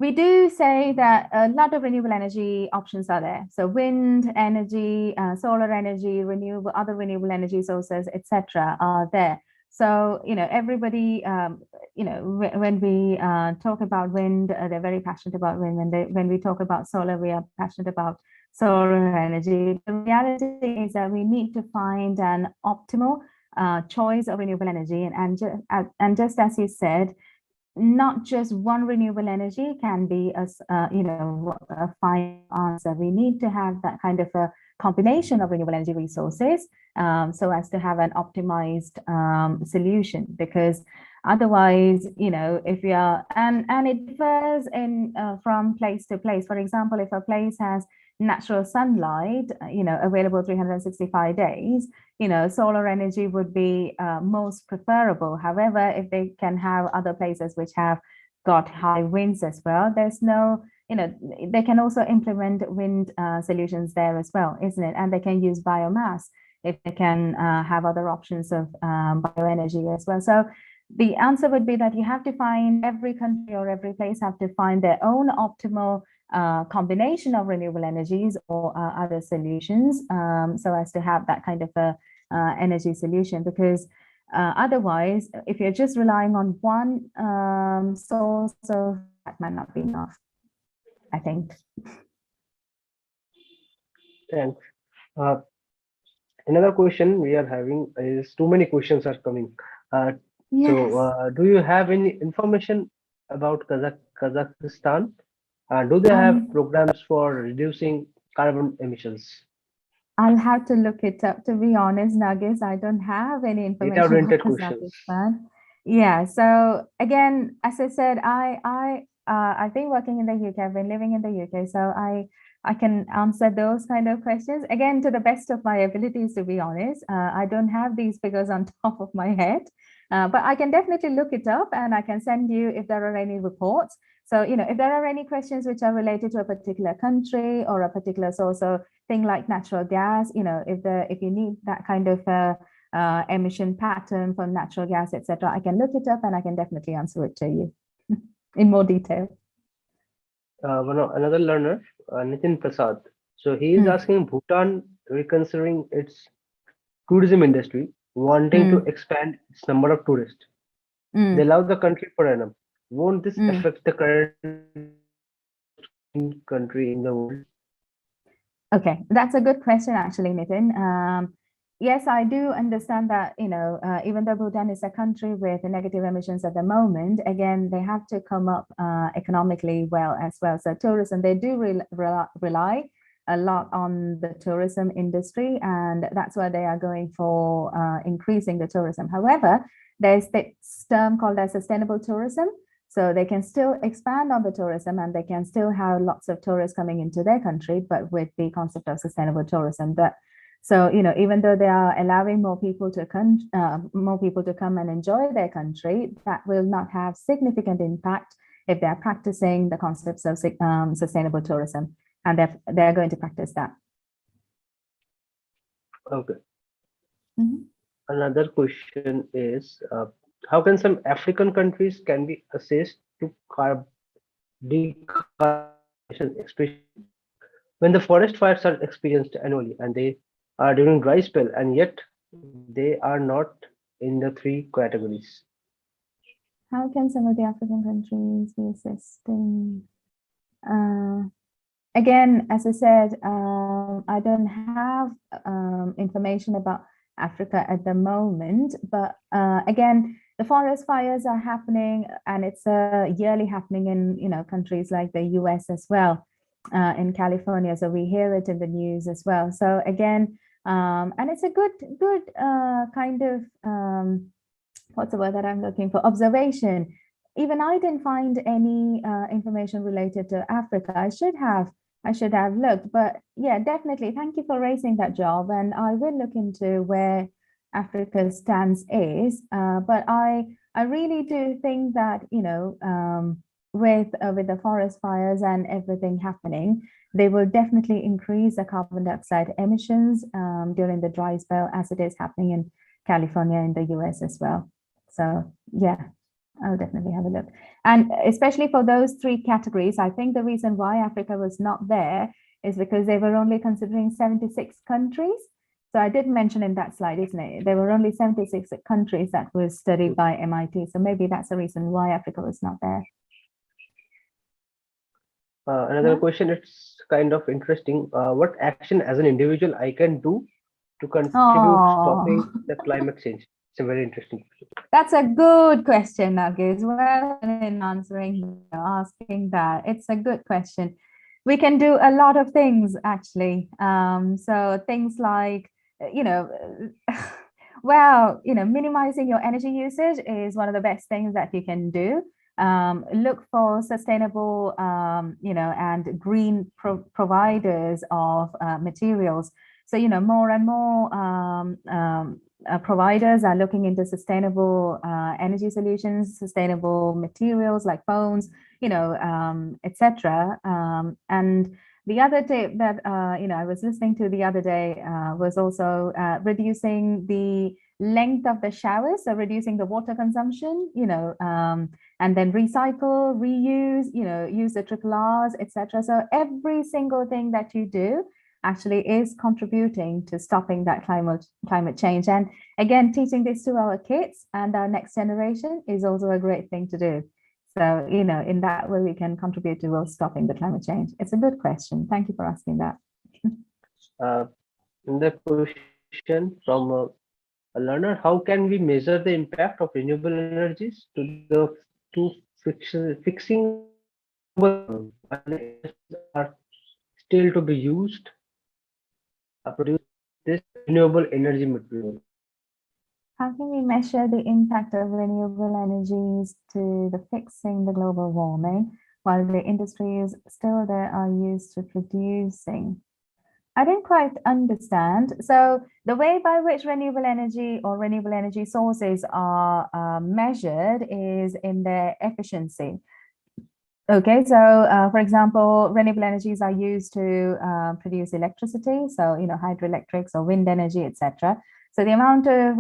we do say that a lot of renewable energy options are there. So wind energy, solar energy, other renewable energy sources, etc., are there. So, everybody, when we talk about wind, they're very passionate about wind. When we talk about solar, we are passionate about solar energy. The reality is that we need to find an optimal choice of renewable energy. And just as you said, not just one renewable energy can be a final answer. We need to have that kind of a combination of renewable energy resources so as to have an optimized solution, because otherwise, if we are, and it differs in from place to place. For example, if a place has natural sunlight, available 365 days, solar energy would be most preferable. However, if they can have other places which have got high winds as well, there's no, they can also implement wind solutions there as well, isn't it? And they can use biomass if they can have other options of bioenergy as well. So the answer would be that you have to find, every country or every place have to find their own optimal combination of renewable energies or other solutions, so as to have that kind of a energy solution. Because otherwise, if you're just relying on one source, so that might not be enough, I think. Thanks. Another question we are having is, too many questions are coming. Yes. So do you have any information about Kazakhstan? Do they have programs for reducing carbon emissions? I'll have to look it up, to be honest, Nagis. I don't have any information Data-oriented about questions. Kazakhstan. Yeah, so again, as I said, I've been working in the UK, I've been living in the UK, so I can answer those kind of questions, again, to the best of my abilities, to be honest. I don't have these figures on top of my head, but I can definitely look it up and I can send you if there are any reports. So, if there are any questions which are related to a particular country or a particular source of thing like natural gas, if you need that kind of emission pattern from natural gas, etc. I can look it up and I can definitely answer it to you in more detail. Another learner, Nitin Prasad. So he is asking Bhutan reconsidering its tourism industry, wanting to expand its number of tourists. They love the country per annum. Won't this affect the current country in the world? Okay, that's a good question, actually, Nitin. Yes, I do understand that, even though Bhutan is a country with negative emissions at the moment, again, they have to come up economically well as well. So tourism, they do rely a lot on the tourism industry, and that's why they are going for increasing the tourism. However, there's this term called as sustainable tourism. So they can still expand on the tourism and they can still have lots of tourists coming into their country, but with the concept of sustainable tourism. But so, even though they are allowing more people to come and enjoy their country, that will not have significant impact if they're practicing the concepts of sustainable tourism, and they're going to practice that. Okay. Another question is, how can some African countries can be assessed to decarbonization, especially when the forest fires are experienced annually and they are during dry spell, and yet they are not in the three categories? How can some of the African countries be assessing? Again, as I said, I don't have information about Africa at the moment, but again, the forest fires are happening, and it's yearly happening in countries like the US as well, in California. So we hear it in the news as well. So again, and it's a good kind of what's the word that I'm looking for? Observation. Even I didn't find any information related to Africa. I should have looked, but yeah, definitely. Thank you for raising that, job, and I will look into where Africa's stance is. But I really do think that with the forest fires and everything happening, they will definitely increase the carbon dioxide emissions during the dry spell, as it is happening in California in the US as well. So yeah, I'll definitely have a look. And especially for those three categories, I think the reason why Africa was not there is because they were only considering 76 countries. So I did mention in that slide, isn't it? There were only 76 countries that were studied by MIT. So maybe that's the reason why Africa was not there. Another question, it's kind of interesting. What action as an individual I can do to contribute stopping the climate change? It's a very interesting question. That's a good question, Nugget. Well, in asking that, it's a good question. We can do a lot of things, actually. So things like, minimizing your energy usage is one of the best things that you can do. Look for sustainable, and green providers of materials. So, more and more providers are looking into sustainable energy solutions, sustainable materials like phones, etc. And the other tip that I was listening to the other day was also reducing the length of the showers, so reducing the water consumption, and then recycle, reuse, use the triple R's, etc. So every single thing that you do actually is contributing to stopping that climate change. And again, teaching this to our kids and our next generation is also a great thing to do. So, in that way, we can contribute to stopping the climate change. It's a good question. Thank you for asking that. The question from a learner: how can we measure the impact of renewable energies to fixing are still to be used produce this renewable energy material? How can we measure the impact of renewable energies to the fixing the global warming while the industries still there are used to producing? I didn't quite understand. So the way by which renewable energy or renewable energy sources are measured is in their efficiency. Okay, so for example, renewable energies are used to produce electricity, so hydroelectrics or wind energy, etc. So the amount of,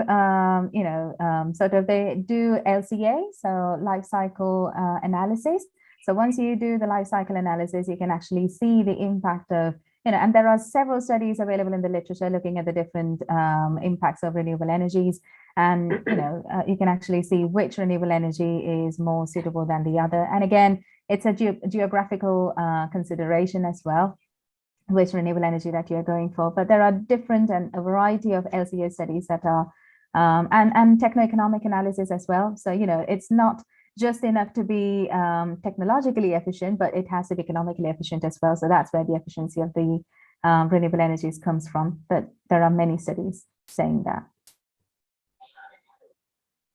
sort of they do LCA, so life cycle analysis. So once you do the life cycle analysis, you can actually see the impact of, and there are several studies available in the literature looking at the different impacts of renewable energies. And, you can actually see which renewable energy is more suitable than the other. And again, it's a geographical consideration as well, which renewable energy that you're going for. But there are different and a variety of LCA studies that are, and techno-economic analysis as well. So, it's not just enough to be technologically efficient, but it has to be economically efficient as well. So that's where the efficiency of the renewable energies comes from. But there are many studies saying that.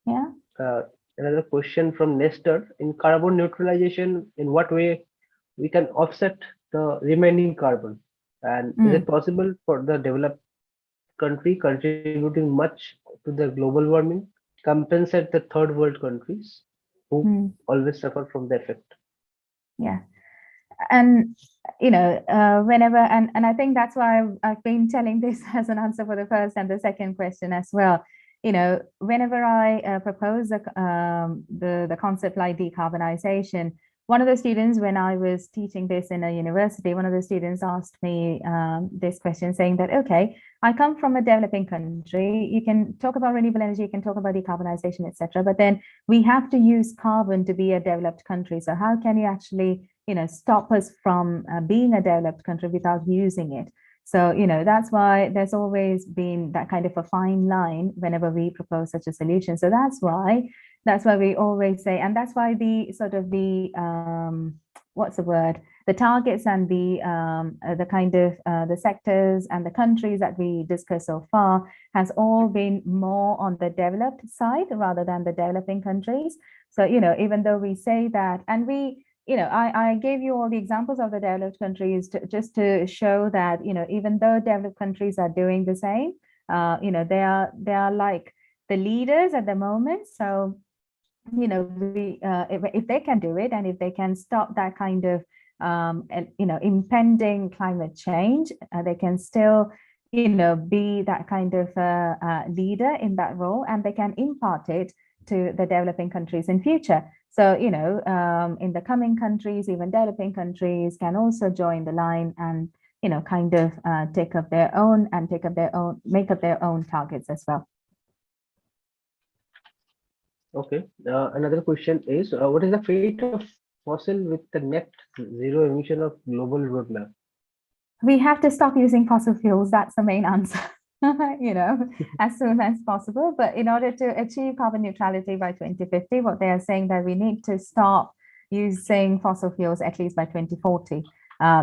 Yeah. Another question from Nestor: in carbon neutralization, in what way we can offset the remaining carbon? And is it possible for the developed country contributing much to the global warming compensate the third world countries who always suffer from the effect? Yeah. And, whenever, and I think that's why I've been telling this as an answer for the first and the second question as well. Whenever I propose the concept like decarbonization, one of the students, when I was teaching this in a university, one of the students asked me this question saying that, okay, I come from a developing country. You can talk about renewable energy, you can talk about decarbonization, etc. But then we have to use carbon to be a developed country. So how can you actually, stop us from being a developed country without using it? So, that's why there's always been that kind of a fine line whenever we propose such a solution. So that's why we always say, and that's why the sort of the, what's the word? The targets and the kind of the sectors and the countries that we discussed so far has all been more on the developed side rather than the developing countries. So, even though we say that, and we, I gave you all the examples of the developed countries just to show that, even though developed countries are doing the same, they are like the leaders at the moment. So, if they can do it, and if they can stop that kind of, impending climate change, they can still, be that kind of leader in that role, and they can impart it to the developing countries in future. So, in the coming countries, even developing countries can also join the line and, kind of make up their own targets as well. Okay. Another question is, what is the fate of fossil with the net zero emission of global roadmap? We have to stop using fossil fuels. That's the main answer. As soon as possible. But in order to achieve carbon neutrality by 2050, what they are saying that we need to stop using fossil fuels at least by 2040.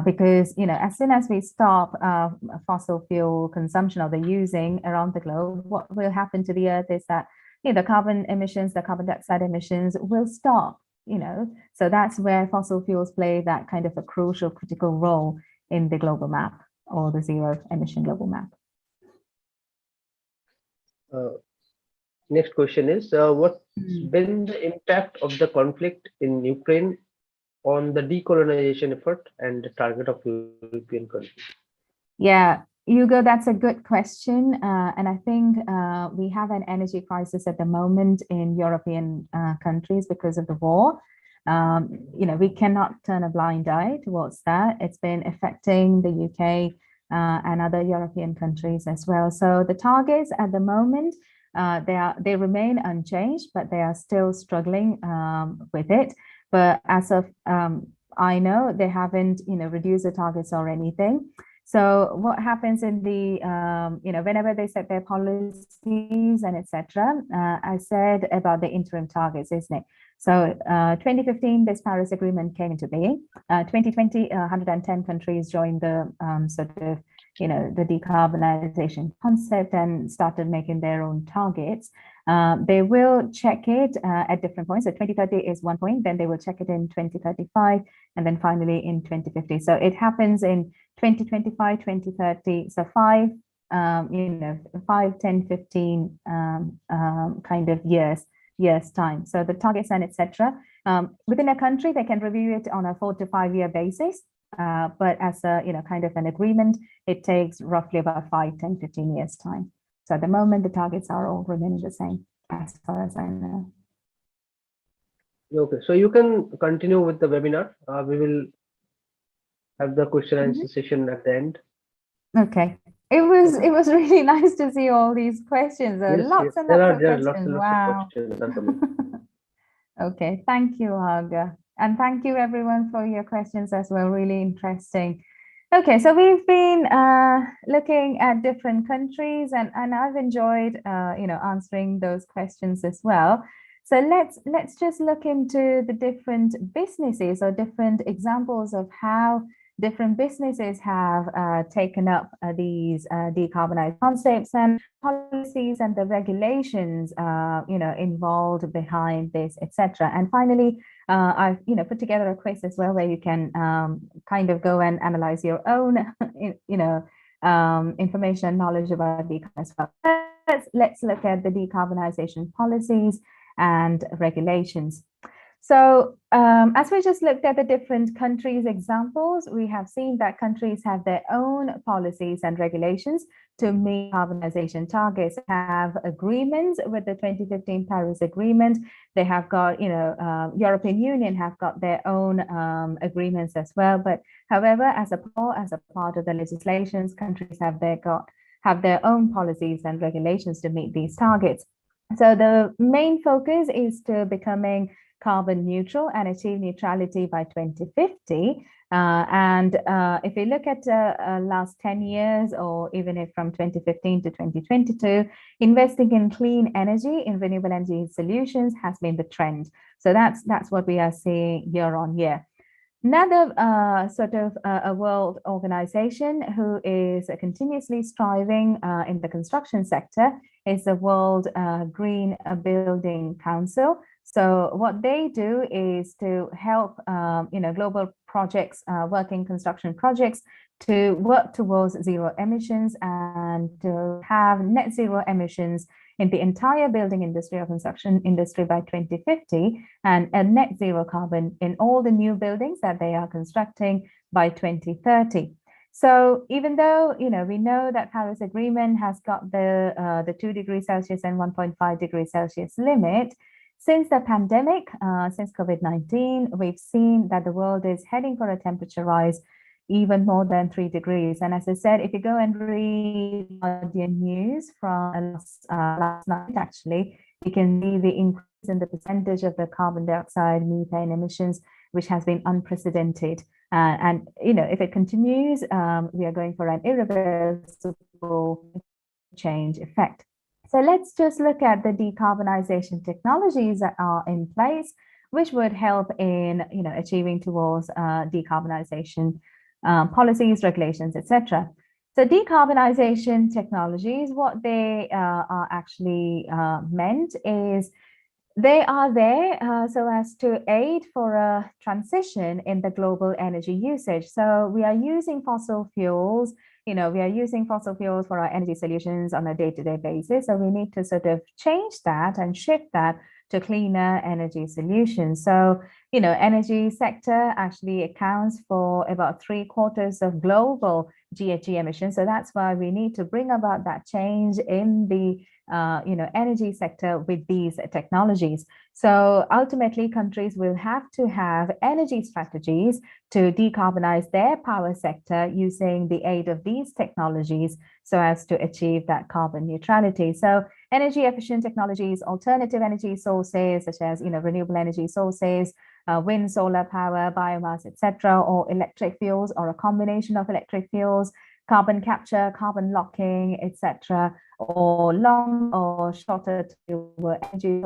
Because, as soon as we stop fossil fuel consumption or the using around the globe, what will happen to the earth is that the carbon emissions, the carbon dioxide emissions will stop, So that's where fossil fuels play that kind of a crucial, critical role in the global map or the zero emission global map. Next question is, what's been the impact of the conflict in Ukraine on the decolonization effort and the target of European countries? Yeah, Hugo, that's a good question. And I think we have an energy crisis at the moment in European countries because of the war. We cannot turn a blind eye towards that. It's been affecting the UK and other European countries as well. So the targets at the moment, they remain unchanged, but they are still struggling with it. But as of I know, they haven't reduced the targets or anything. So what happens in the whenever they set their policies and etc. I said about the interim targets, isn't it? So 2015, this Paris Agreement came into being. 2020, 110 countries joined the the decarbonization concept and started making their own targets. They will check it at different points. So 2030 is one point, then they will check it in 2035, and then finally in 2050. So it happens in 2025, 2030. So 5, 10, 15 kind of years time. So the targets and etc. Within a country, they can review it on a 4 to 5 year basis. But as a kind of an agreement, it takes roughly about 5, 10, 15 years time. So at the moment, the targets are all remaining the same as far as I know. Okay, so you can continue with the webinar. We will have the question and answer session at the end. Okay. It was really nice to see all these questions. Yes, Lots and there lots are of lots questions. and lots Wow. of questions are coming. Okay, thank you, Argha. And thank you everyone for your questions as well, really interesting. Okay, so we've been looking at different countries and I've enjoyed, answering those questions as well. So let's just look into the different businesses or different examples of how different businesses have taken up these decarbonized concepts and policies and the regulations, involved behind this, etc. And finally, I've put together a quiz as well where you can kind of go and analyze your own, information and knowledge about decarbonization as well. Let's look at the decarbonization policies and regulations. So as we just looked at the different countries' examples, we have seen that countries have their own policies and regulations to meet decarbonization targets, have agreements with the 2015 Paris Agreement. They have got, European Union have got their own agreements as well. But however, as a part of the legislations, countries have their own policies and regulations to meet these targets. So the main focus is to becoming carbon neutral and achieve neutrality by 2050. If we look at last 10 years, or even if from 2015 to 2022, investing in clean energy, in renewable energy solutions has been the trend. So that's what we are seeing year on year. Another a world organization who is continuously striving in the construction sector is the World Green Building Council. So what they do is to help global projects, working construction projects, to work towards zero emissions and to have net zero emissions in the entire building industry or construction industry by 2050, and a net zero carbon in all the new buildings that they are constructing by 2030. So even though we know that Paris Agreement has got the 2 degrees Celsius and 1.5 degrees Celsius limit, since the pandemic, since COVID-19, we've seen that the world is heading for a temperature rise even more than 3 degrees. And as I said, if you go and read Guardian News from last night, actually, you can see the increase in the percentage of the carbon dioxide, methane emissions, which has been unprecedented. And if it continues, we are going for an irreversible change effect. So let's just look at the decarbonization technologies that are in place, which would help in achieving towards decarbonization policies, regulations, etc. So decarbonization technologies, what they are actually meant is they are there so as to aid for a transition in the global energy usage. So we are using fossil fuels, we are using fossil fuels for our energy solutions on a day-to-day basis. So we need to sort of change that and shift that to cleaner energy solutions. So, energy sector actually accounts for about 3/4 of global GHG emissions. So that's why we need to bring about that change in the energy sector with these technologies. So ultimately, countries will have to have energy strategies to decarbonize their power sector using the aid of these technologies so as to achieve that carbon neutrality. So energy efficient technologies, alternative energy sources such as renewable energy sources, wind, solar power, biomass, etc., or electric fuels or a combination of electric fuels, carbon capture, carbon locking, etc., or long or shorter energy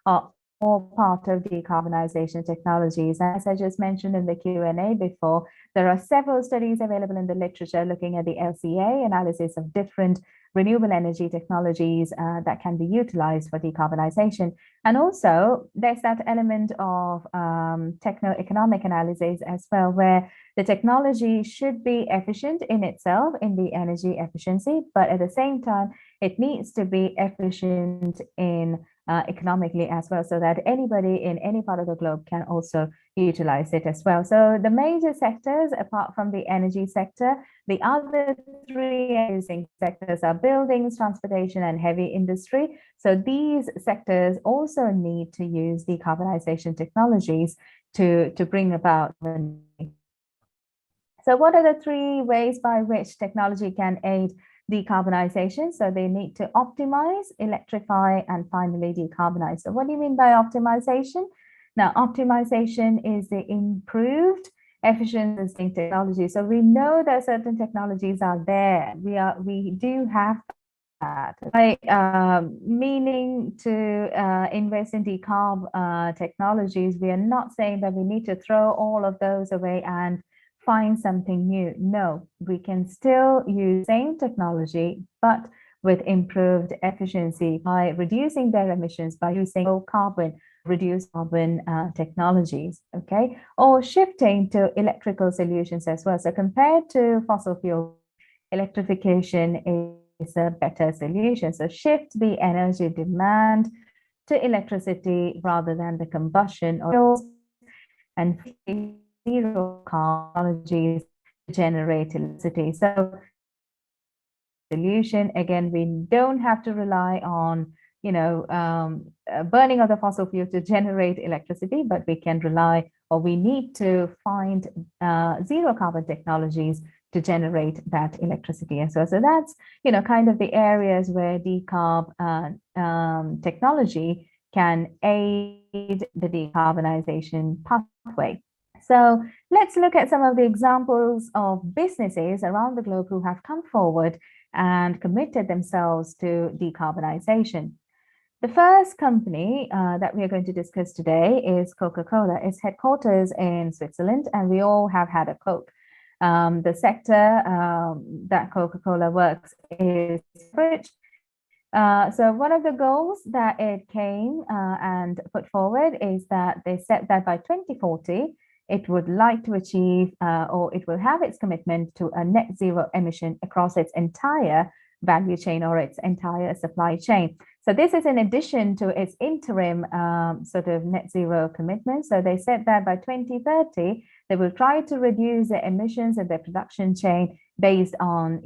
are all part of decarbonization technologies. As I just mentioned in the Q&A before, there are several studies available in the literature looking at the LCA analysis of different renewable energy technologies that can be utilized for decarbonization. And also there's that element of techno-economic analysis as well, where the technology should be efficient in itself in the energy efficiency, but at the same time, it needs to be efficient in economically as well, so that anybody in any part of the globe can also utilize it as well. So the major sectors, apart from the energy sector, the other three using sectors are buildings, transportation, and heavy industry. So these sectors also need to use decarbonization technologies to bring about the. So what are the three ways by which technology can aid decarbonization? So they need to optimize, electrify, and finally decarbonize. So what do you mean by optimization? Now, optimization is the improved efficiency technology. So we know that certain technologies are there. We do have that. By meaning to invest in decarb technologies, we are not saying that we need to throw all of those away and find something new. No, we can still use same technology, but with improved efficiency by reducing their emissions by using low carbon, reduced carbon technologies, okay? Or shifting to electrical solutions as well. So compared to fossil fuel, electrification is a better solution. So shift the energy demand to electricity rather than the combustion of fuels, and zero technologies to generate electricity. So solution, again, we don't have to rely on burning of the fossil fuel to generate electricity, but we can rely, or we need to find zero carbon technologies to generate that electricity as well. So that's kind of the areas where decarb technology can aid the decarbonization pathway. So let's look at some of the examples of businesses around the globe who have come forward and committed themselves to decarbonization. The first company that we are going to discuss today is Coca-Cola. Its headquarters in Switzerland, and we all have had a Coke. The sector that Coca-Cola works is beverage. So one of the goals that it came and put forward is that they said that by 2040, it would like to achieve or it will have its commitment to a net zero emission across its entire value chain or its entire supply chain. So this is in addition to its interim sort of net zero commitment. So they said that by 2030, they will try to reduce the emissions in their production chain based on,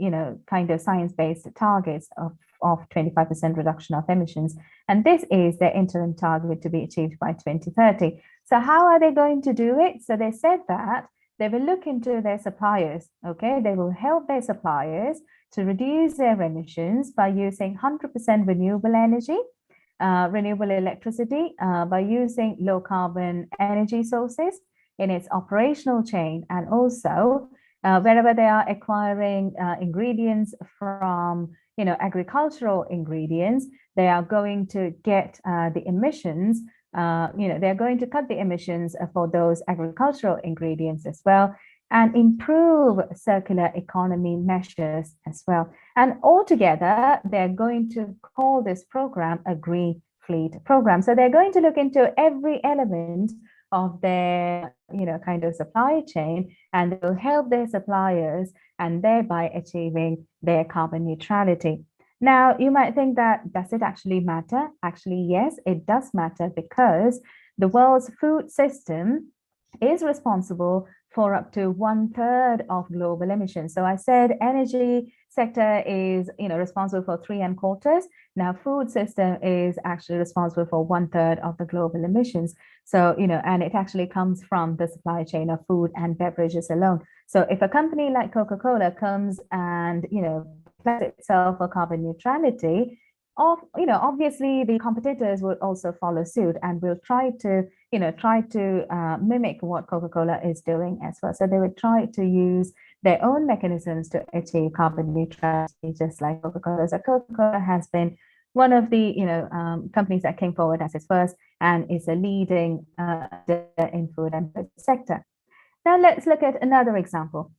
kind of science-based targets of 25% reduction of emissions. And this is their interim target to be achieved by 2030. So how are they going to do it? So they said that they will look into their suppliers, okay? They will help their suppliers to reduce their emissions by using 100% renewable energy, renewable electricity, by using low carbon energy sources in its operational chain, and also wherever they are acquiring ingredients from agricultural ingredients, they are going to get the emissions, they're going to cut the emissions for those agricultural ingredients as well, and improve circular economy measures as well. And altogether, they're going to call this program a green fleet program. So they're going to look into every element of their kind of supply chain, and they'll help their suppliers and thereby achieving their carbon neutrality. Now, you might think that, does it actually matter? Actually, yes, it does matter, because the world's food system is responsible for up to 1/3 of global emissions. So I said energy sector is responsible for 3¼ Now food system is actually responsible for 1/3 of the global emissions. So and it actually comes from the supply chain of food and beverages alone. So if a company like Coca-Cola comes and pledges itself for carbon neutrality, obviously the competitors will also follow suit and will try to mimic what Coca-Cola is doing as well. So they would try to use their own mechanisms to achieve carbon neutrality, just like Coca-Cola. So Coca-Cola has been one of the companies that came forward as its first and is a leading in food and beverage sector. Now let's look at another example.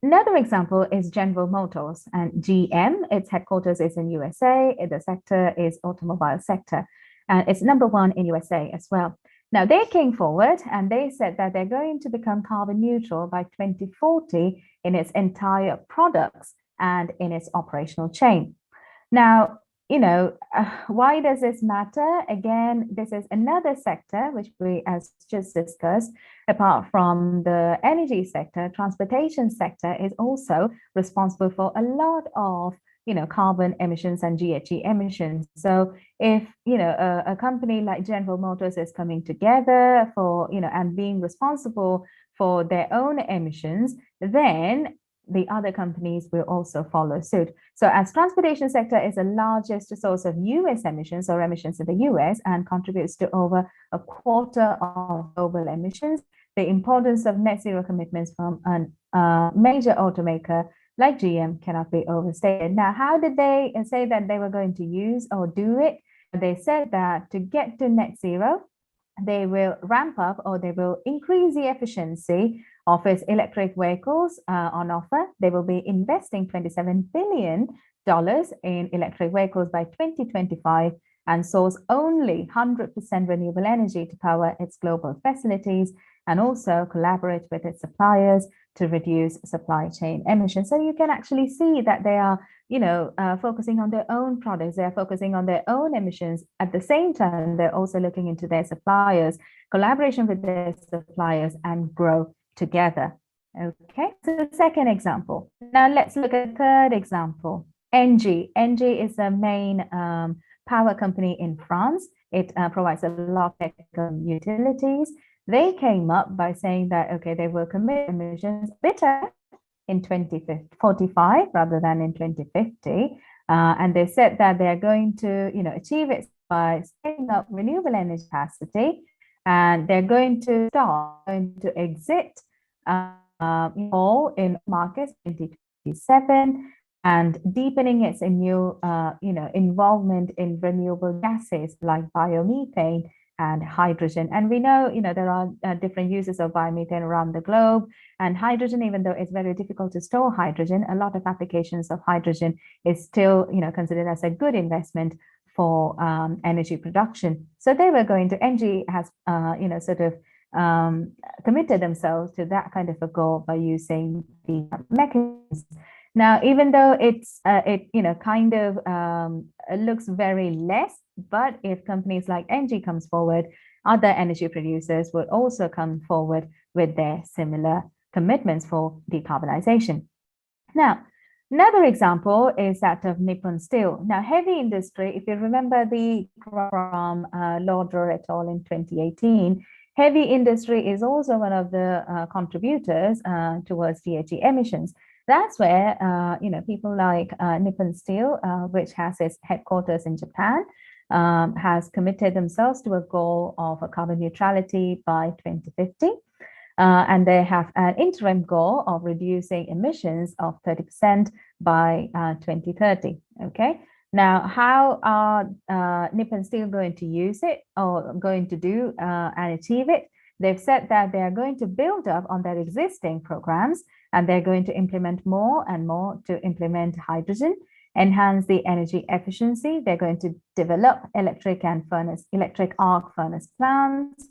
Another example is General Motors and GM. Its headquarters is in USA. The sector is automobile sector, and it's #1 in USA as well. Now they came forward and they said that they're going to become carbon neutral by 2040 in its entire products and in its operational chain. Now, why does this matter? Again, this is another sector which we, as just discussed, apart from the energy sector, transportation sector is also responsible for a lot of carbon emissions and GHG emissions. So if a company like General Motors is coming together for and being responsible for their own emissions, then the other companies will also follow suit. So as transportation sector is the largest source of US emissions or emissions in the US and contributes to over a quarter of global emissions, the importance of net zero commitments from a major automaker like GM cannot be overstated. Now, how did they say that they were going to use or do it? They said that to get to net zero, they will ramp up or they will increase the efficiency of its electric vehicles on offer. They will be investing $27 billion in electric vehicles by 2025 and source only 100% renewable energy to power its global facilities, and also collaborate with its suppliers to reduce supply chain emissions. So you can actually see that they are focusing on their own products, they're focusing on their own emissions. At the same time, they're also looking into their suppliers, collaboration with their suppliers, and grow together. Okay, so the second example. Now let's look at the third example. ENGIE. ENGIE is the main power company in France. It provides a lot of technical utilities. They came up by saying that, okay, they will commit emissions better in 2045 rather than in 2050. And they said that they're going to, achieve it by scaling up renewable energy capacity, and they're going to exit coal in markets in 2027 and deepening its involvement in renewable gases like biomethane and hydrogen. And we know, there are different uses of biomethane around the globe, and hydrogen, even though it's very difficult to store hydrogen, a lot of applications of hydrogen is still, considered as a good investment for energy production. So they were going to, ENGIE has, committed themselves to that kind of a goal by using the mechanisms. Now, even though it looks very less, but if companies like ENGIE comes forward, other energy producers would also come forward with their similar commitments for decarbonization. Now, another example is that of Nippon Steel. Now, heavy industry, if you remember the from Lauder et al. In 2018, heavy industry is also one of the contributors towards GHG emissions. That's where, people like Nippon Steel, which has its headquarters in Japan, has committed themselves to a goal of a carbon neutrality by 2050. And they have an interim goal of reducing emissions of 30% by 2030. Okay. Now, how are Nippon Steel going to use it or going to do and achieve it? They've said that they are going to build up on their existing programs, and they're going to implement more and more to implement hydrogen, enhance the energy efficiency. They're going to develop electric arc furnace plants,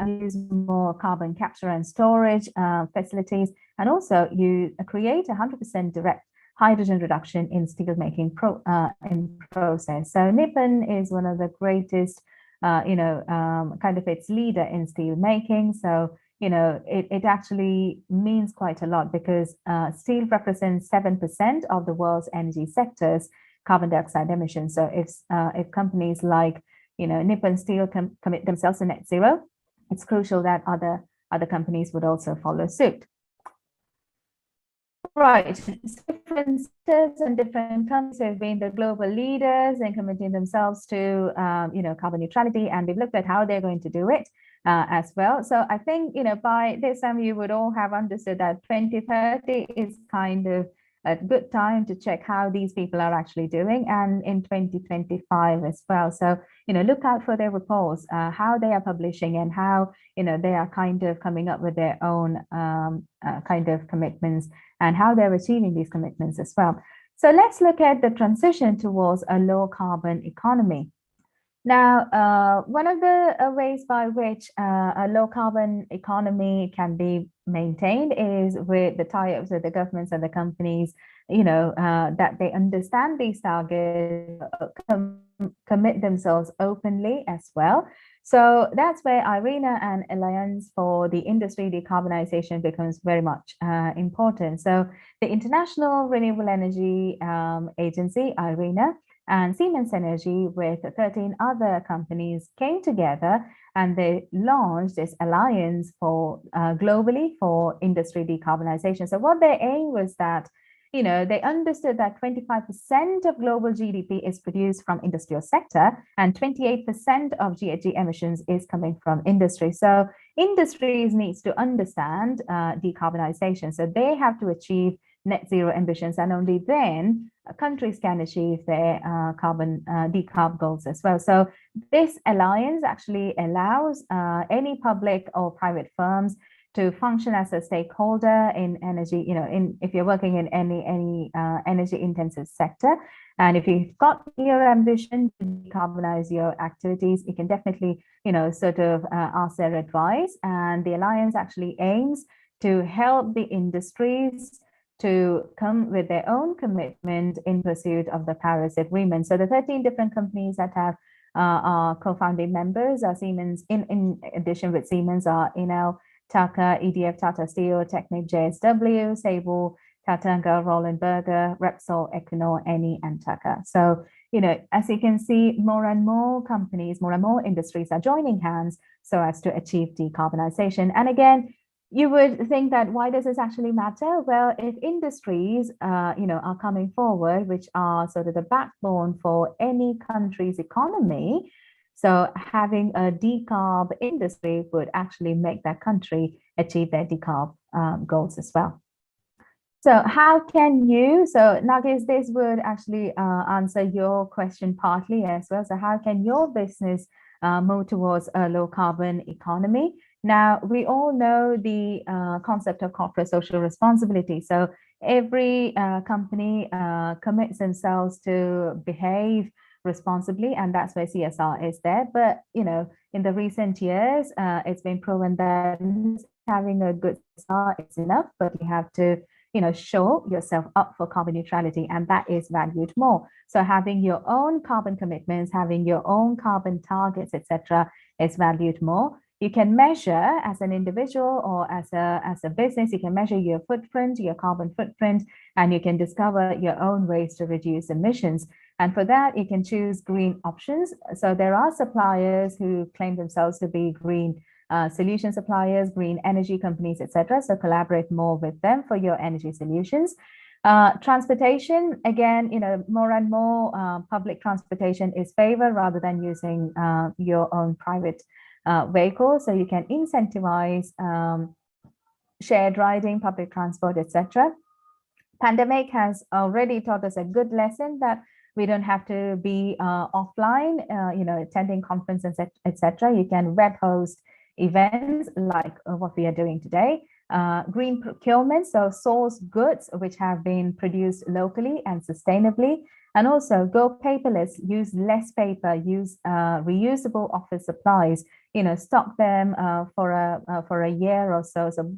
use more carbon capture and storage facilities, and also you create 100% direct hydrogen reduction in steel making process. So Nippon is one of the greatest, kind of its leader in steel making. So, it actually means quite a lot because steel represents 7% of the world's energy sector's carbon dioxide emissions. So if companies like, Nippon Steel commit themselves to net zero, it's crucial that other companies would also follow suit. Right, different states and different countries have been the global leaders in committing themselves to, carbon neutrality, and we've looked at how they're going to do it as well. So I think, by this time you would all have understood that 2030 is kind of a good time to check how these people are actually doing, and in 2025 as well. So, look out for their reports, how they are publishing and how, they are kind of coming up with their own kind of commitments and how they're achieving these commitments as well. So let's look at the transition towards a low carbon economy. Now, one of the ways by which a low carbon economy can be maintained is with the tie-ups with the governments and the companies, that they understand these targets, commit themselves openly as well. So that's where IRENA and Alliance for the Industry Decarbonization becomes very much important. So the International Renewable Energy Agency, IRENA, and Siemens Energy with 13 other companies came together and they launched this alliance for globally for industry decarbonization. So what their aim was that, they understood that 25% of global GDP is produced from industrial sector and 28% of GHG emissions is coming from industry. So industries needs to understand decarbonization. So they have to achieve net zero ambitions, and only then countries can achieve their carbon decarb goals as well. So this alliance actually allows any public or private firms to function as a stakeholder in energy, if you're working in any energy intensive sector. And if you've got your ambition to decarbonize your activities, you can definitely, sort of ask their advice. And the alliance actually aims to help the industries to come with their own commitment in pursuit of the Paris Agreement. So the 13 different companies that have are co-founding members are Siemens, in addition with Siemens are Enel, Tata, EDF, Tata Steel, Technip, JSW, Sable, Katanga, Roland Berger, Repsol, Equinor, Eni, and Taka. So, as you can see, more and more companies, more and more industries are joining hands so as to achieve decarbonization. And again, you would think that why does this actually matter? Well, if industries, are coming forward, which are sort of the backbone for any country's economy, so having a decarb industry would actually make that country achieve their decarb goals as well. So how can you, so Nagis, this would actually answer your question partly as well. So how can your business move towards a low carbon economy? Now, we all know the concept of corporate social responsibility. So every company commits themselves to behave responsibly, and that's where CSR is there. But, in the recent years, it's been proven that having a good CSR is enough, but you have to show yourself up for carbon neutrality, and that is valued more. So having your own carbon commitments, having your own carbon targets, etc., is valued more. You can measure as an individual or as a business, you can measure your footprint, your carbon footprint, and you can discover your own ways to reduce emissions. And for that, you can choose green options. So there are suppliers who claim themselves to be green solution suppliers, green energy companies, etc. So collaborate more with them for your energy solutions. Transportation, again, more and more public transportation is favored rather than using your own private vehicle. So you can incentivize shared riding, public transport, etc. Pandemic has already taught us a good lesson that we don't have to be offline, attending conferences, etc. You can web host events like what we are doing today. Green procurement, so source goods which have been produced locally and sustainably, and also go paperless, use less paper, use reusable office supplies, stock them for a year or so. So,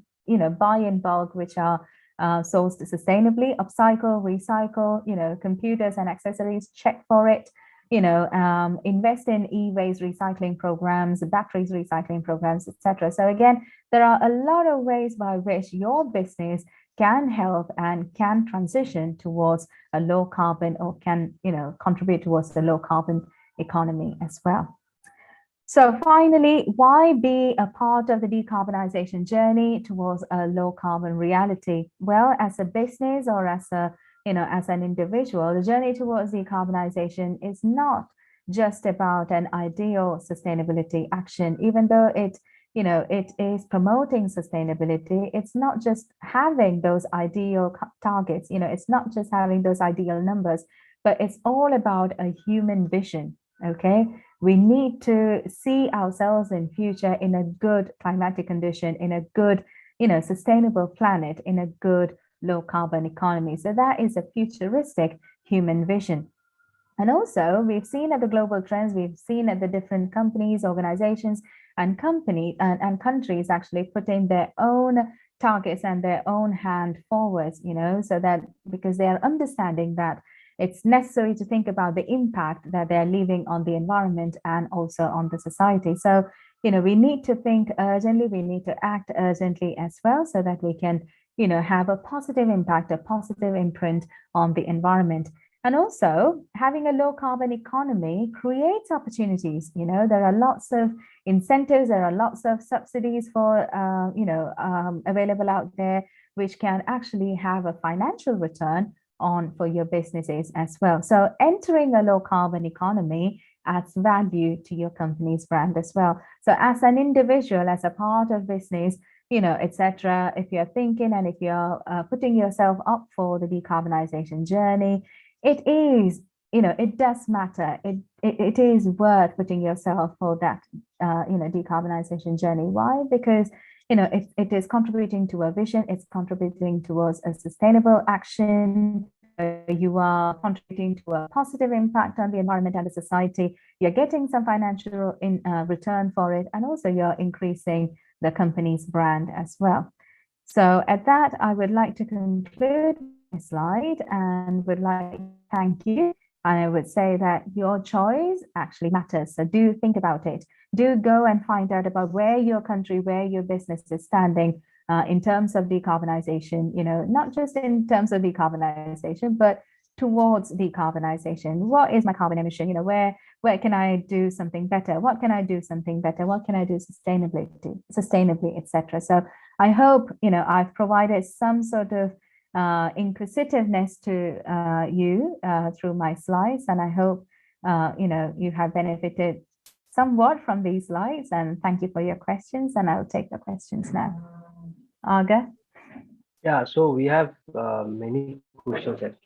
buy in bulk, which are sourced sustainably, upcycle, recycle, computers and accessories, check for it, invest in e-waste recycling programs, batteries recycling programs, etc. So again, there are a lot of ways by which your business can help and can transition towards a low carbon, or can, contribute towards the low carbon economy as well. So finally, why be a part of the decarbonization journey towards a low carbon reality? Well, as a business or as an individual, the journey towards decarbonization is not just about an ideal sustainability action, even though it is promoting sustainability. It's not just having those ideal targets, it's not just having those ideal numbers, but it's all about a human vision. Okay, we need to see ourselves in future in a good climatic condition, in a good, sustainable planet, in a good low carbon economy. So that is a futuristic human vision. And also, we've seen at the global trends, we've seen at the different companies, organizations, and countries actually putting their own targets and their own hand forwards, so that because they are understanding that it's necessary to think about the impact that they're leaving on the environment and also on the society. So, we need to think urgently, we need to act urgently as well, so that we can, have a positive impact, a positive imprint on the environment. And also, having a low carbon economy creates opportunities. There are lots of incentives, there are lots of subsidies for, available out there, which can actually have a financial return for your businesses as well. So entering a low carbon economy adds value to your company's brand as well. So as an individual, as a part of business, etc., if you're thinking and if you're putting yourself up for the decarbonization journey, it is, it does matter. It is worth putting yourself for that, decarbonization journey. Why? Because, it is contributing to a vision, it's contributing towards a sustainable action. You are contributing to a positive impact on the environment and the society. You're getting some financial return for it, and also you're increasing the company's brand as well. So at that, I would like to conclude my slide and would like to thank you. And I would say that your choice actually matters. So do think about it. Do go and find out about where your country, where your business is standing in terms of decarbonization, not just in terms of decarbonization, but towards decarbonization. What is my carbon emission? Where can I do something better? What can I do something better? What can I do sustainably, etc. So I hope, I've provided some sort of inquisitiveness to you through my slides, and I hope, you have benefited somewhat from these slides, and thank you for your questions, and I'll take the questions now. Argha? Yeah, so we have many questions actually.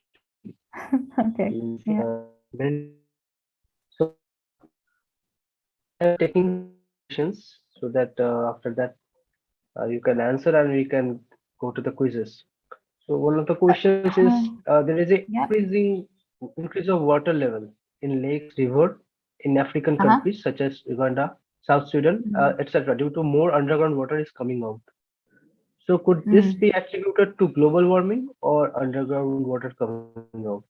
Okay. Yeah. So I'm taking questions so that after that you can answer and we can go to the quizzes. So one of the questions is there is a Yeah. increase of water level in lakes, river in African countries such as Uganda, South Sudan, etc. due to more underground water is coming out. So could this be attributed to global warming or underground water coming out?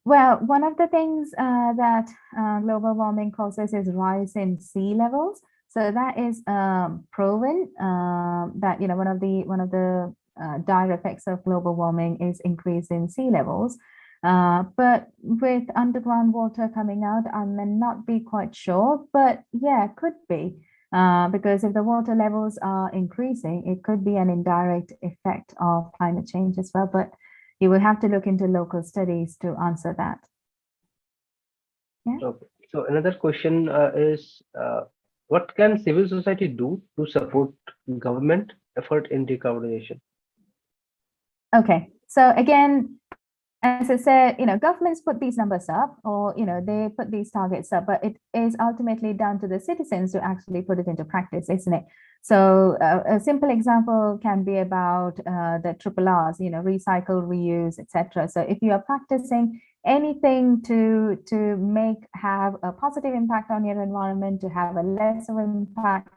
Well, one of the things that global warming causes is rise in sea levels. So that is proven that one of the dire effects of global warming is increase in sea levels. But with underground water coming out, I may not be quite sure, but yeah, could be. Because if the water levels are increasing, it could be an indirect effect of climate change as well. But you will have to look into local studies to answer that. Yeah. Okay. So another question is, what can civil society do to support government effort in decarbonization? Okay. So again, as I said, governments put these numbers up, or they put these targets up, but it is ultimately down to the citizens to actually put it into practice, isn't it? So a simple example can be about the triple R's, recycle, reuse, etc. So if you are practicing anything to have a positive impact on your environment, to have a lesser impact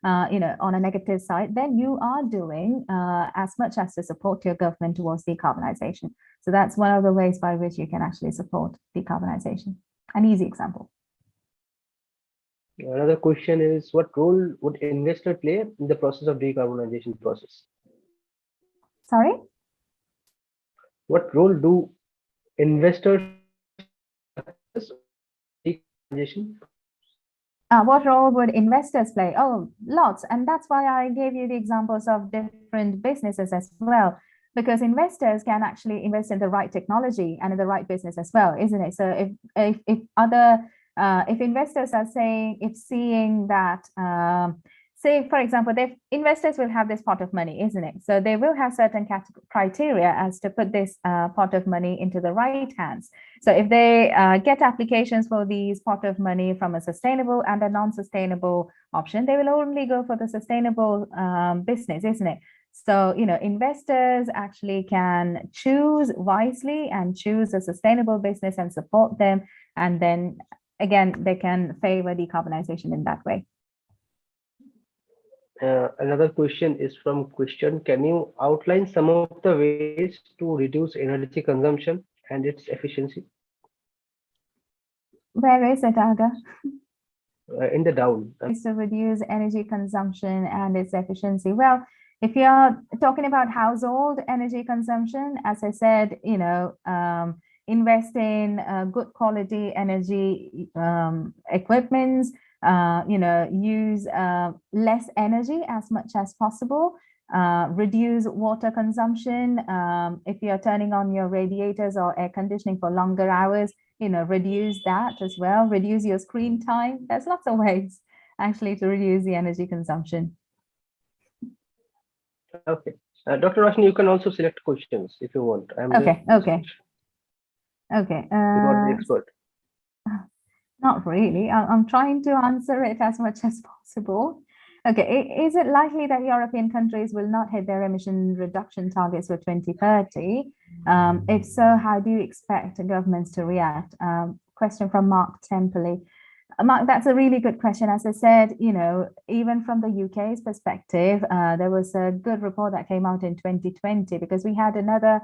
on a negative side, then you are doing as much as to support your government towards decarbonization. So that's one of the ways by which you can actually support decarbonization. An easy example. Another question is, what role would investor play in the process of decarbonization process? Sorry? What role do investors play in decarbonization? What role would investors play? Oh, lots. And that's why I gave you the examples of different businesses as well, because investors can actually invest in the right technology and in the right business as well, isn't it? So if investors are seeing that, say, for example, investors will have this pot of money, isn't it? So they will have certain criteria as to put this pot of money into the right hands. So if they get applications for these pot of money from a sustainable and a non-sustainable option, they will only go for the sustainable business, isn't it? So, investors actually can choose wisely and choose a sustainable business and support them. And then again, they can favor decarbonization in that way. Another question is from Question. Can you outline some of the ways to reduce energy consumption and its efficiency? Where is it, Argha? In the down. To reduce energy consumption and its efficiency. Well, if you're talking about household energy consumption, as I said, invest in good quality energy equipments, use less energy as much as possible, reduce water consumption. If you're turning on your radiators or air conditioning for longer hours, reduce that as well. Reduce your screen time. There's lots of ways actually to reduce the energy consumption. Okay. Dr. Roshini, you can also select questions if you want. Okay. You are the expert. Not really. I'm trying to answer it as much as possible. Okay, is it likely that European countries will not hit their emission reduction targets for 2030? If so, how do you expect governments to react? Question from Mark Templey. Mark, that's a really good question. As I said, even from the UK's perspective, there was a good report that came out in 2020 because we had another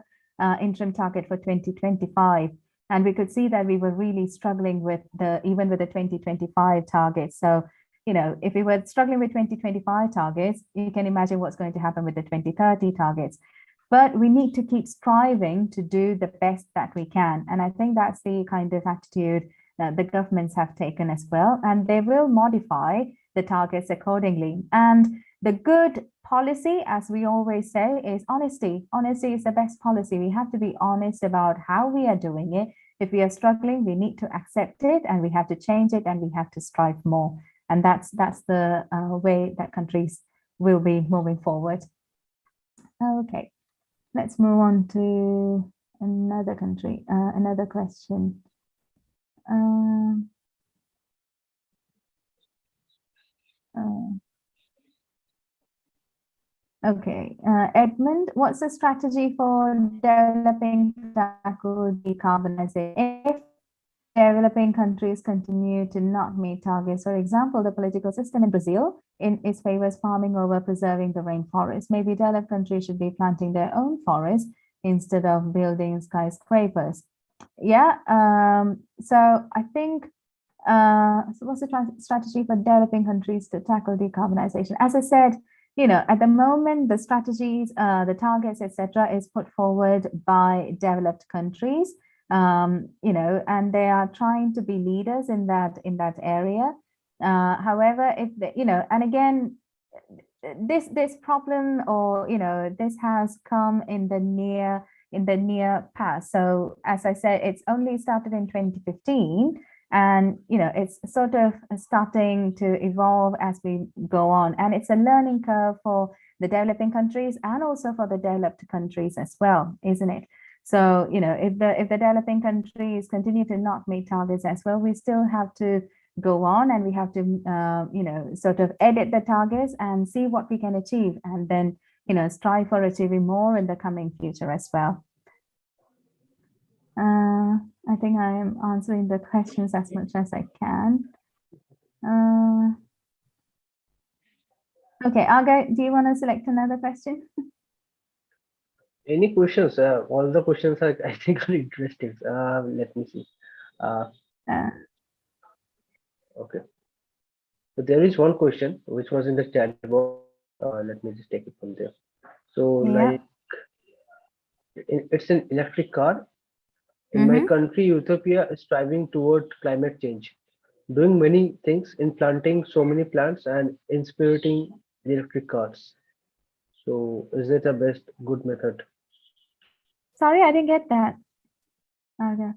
interim target for 2025. And we could see that we were really struggling with even with the 2025 targets. So, if we were struggling with 2025 targets, you can imagine what's going to happen with the 2030 targets. But we need to keep striving to do the best that we can. And I think that's the kind of attitude that the governments have taken as well. And they will modify the targets accordingly. And the good policy, as we always say, is honesty. Honesty is the best policy. We have to be honest about how we are doing it. If we are struggling, we need to accept it and we have to change it and we have to strive more. And that's the way that countries will be moving forward. Okay, let's move on to another country, another question. Okay, Edmund, what's the strategy for developing tackle decarbonization? If developing countries continue to not meet targets, for example, the political system in Brazil is favors farming over preserving the rainforest. Maybe developed countries should be planting their own forests instead of building skyscrapers. Yeah, so I think, so what's the strategy for developing countries to tackle decarbonization? As I said, at the moment, the strategies, the targets, etc., is put forward by developed countries, and they are trying to be leaders in that area. However, if and again, this problem, or this has come in the near past. So as I said, it's only started in 2015. And it's sort of starting to evolve as we go on, and it's a learning curve for the developing countries and also for the developed countries as well, isn't it? So if the developing countries continue to not meet targets as well, we still have to go on, and we have to sort of edit the targets and see what we can achieve, and then strive for achieving more in the coming future as well. I think I am answering the questions as much as I can. Okay, Argha, do you want to select another question? Any questions? All the questions are, I think, are interesting. Let me see. Okay. So there is one question which was in the chat box. Let me just take it from there. So like, it's an electric car. In my country, Ethiopia is striving toward climate change, doing many things in planting so many plants and inspiriting the electric cars. So is it a good method? Sorry, I didn't get that. Okay.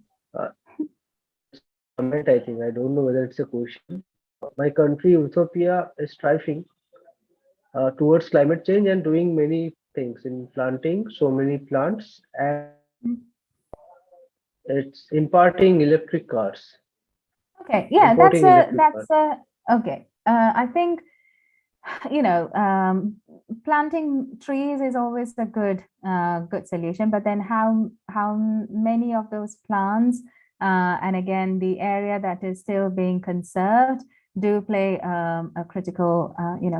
Comment, I think. I don't know whether it's a question. My country, Ethiopia, is striving towards climate change and doing many things in planting so many plants, and it's imparting electric cars. Okay, yeah, that's okay. I think planting trees is always a good solution, but then how many of those plants, and again, the area that is still being conserved do play a critical,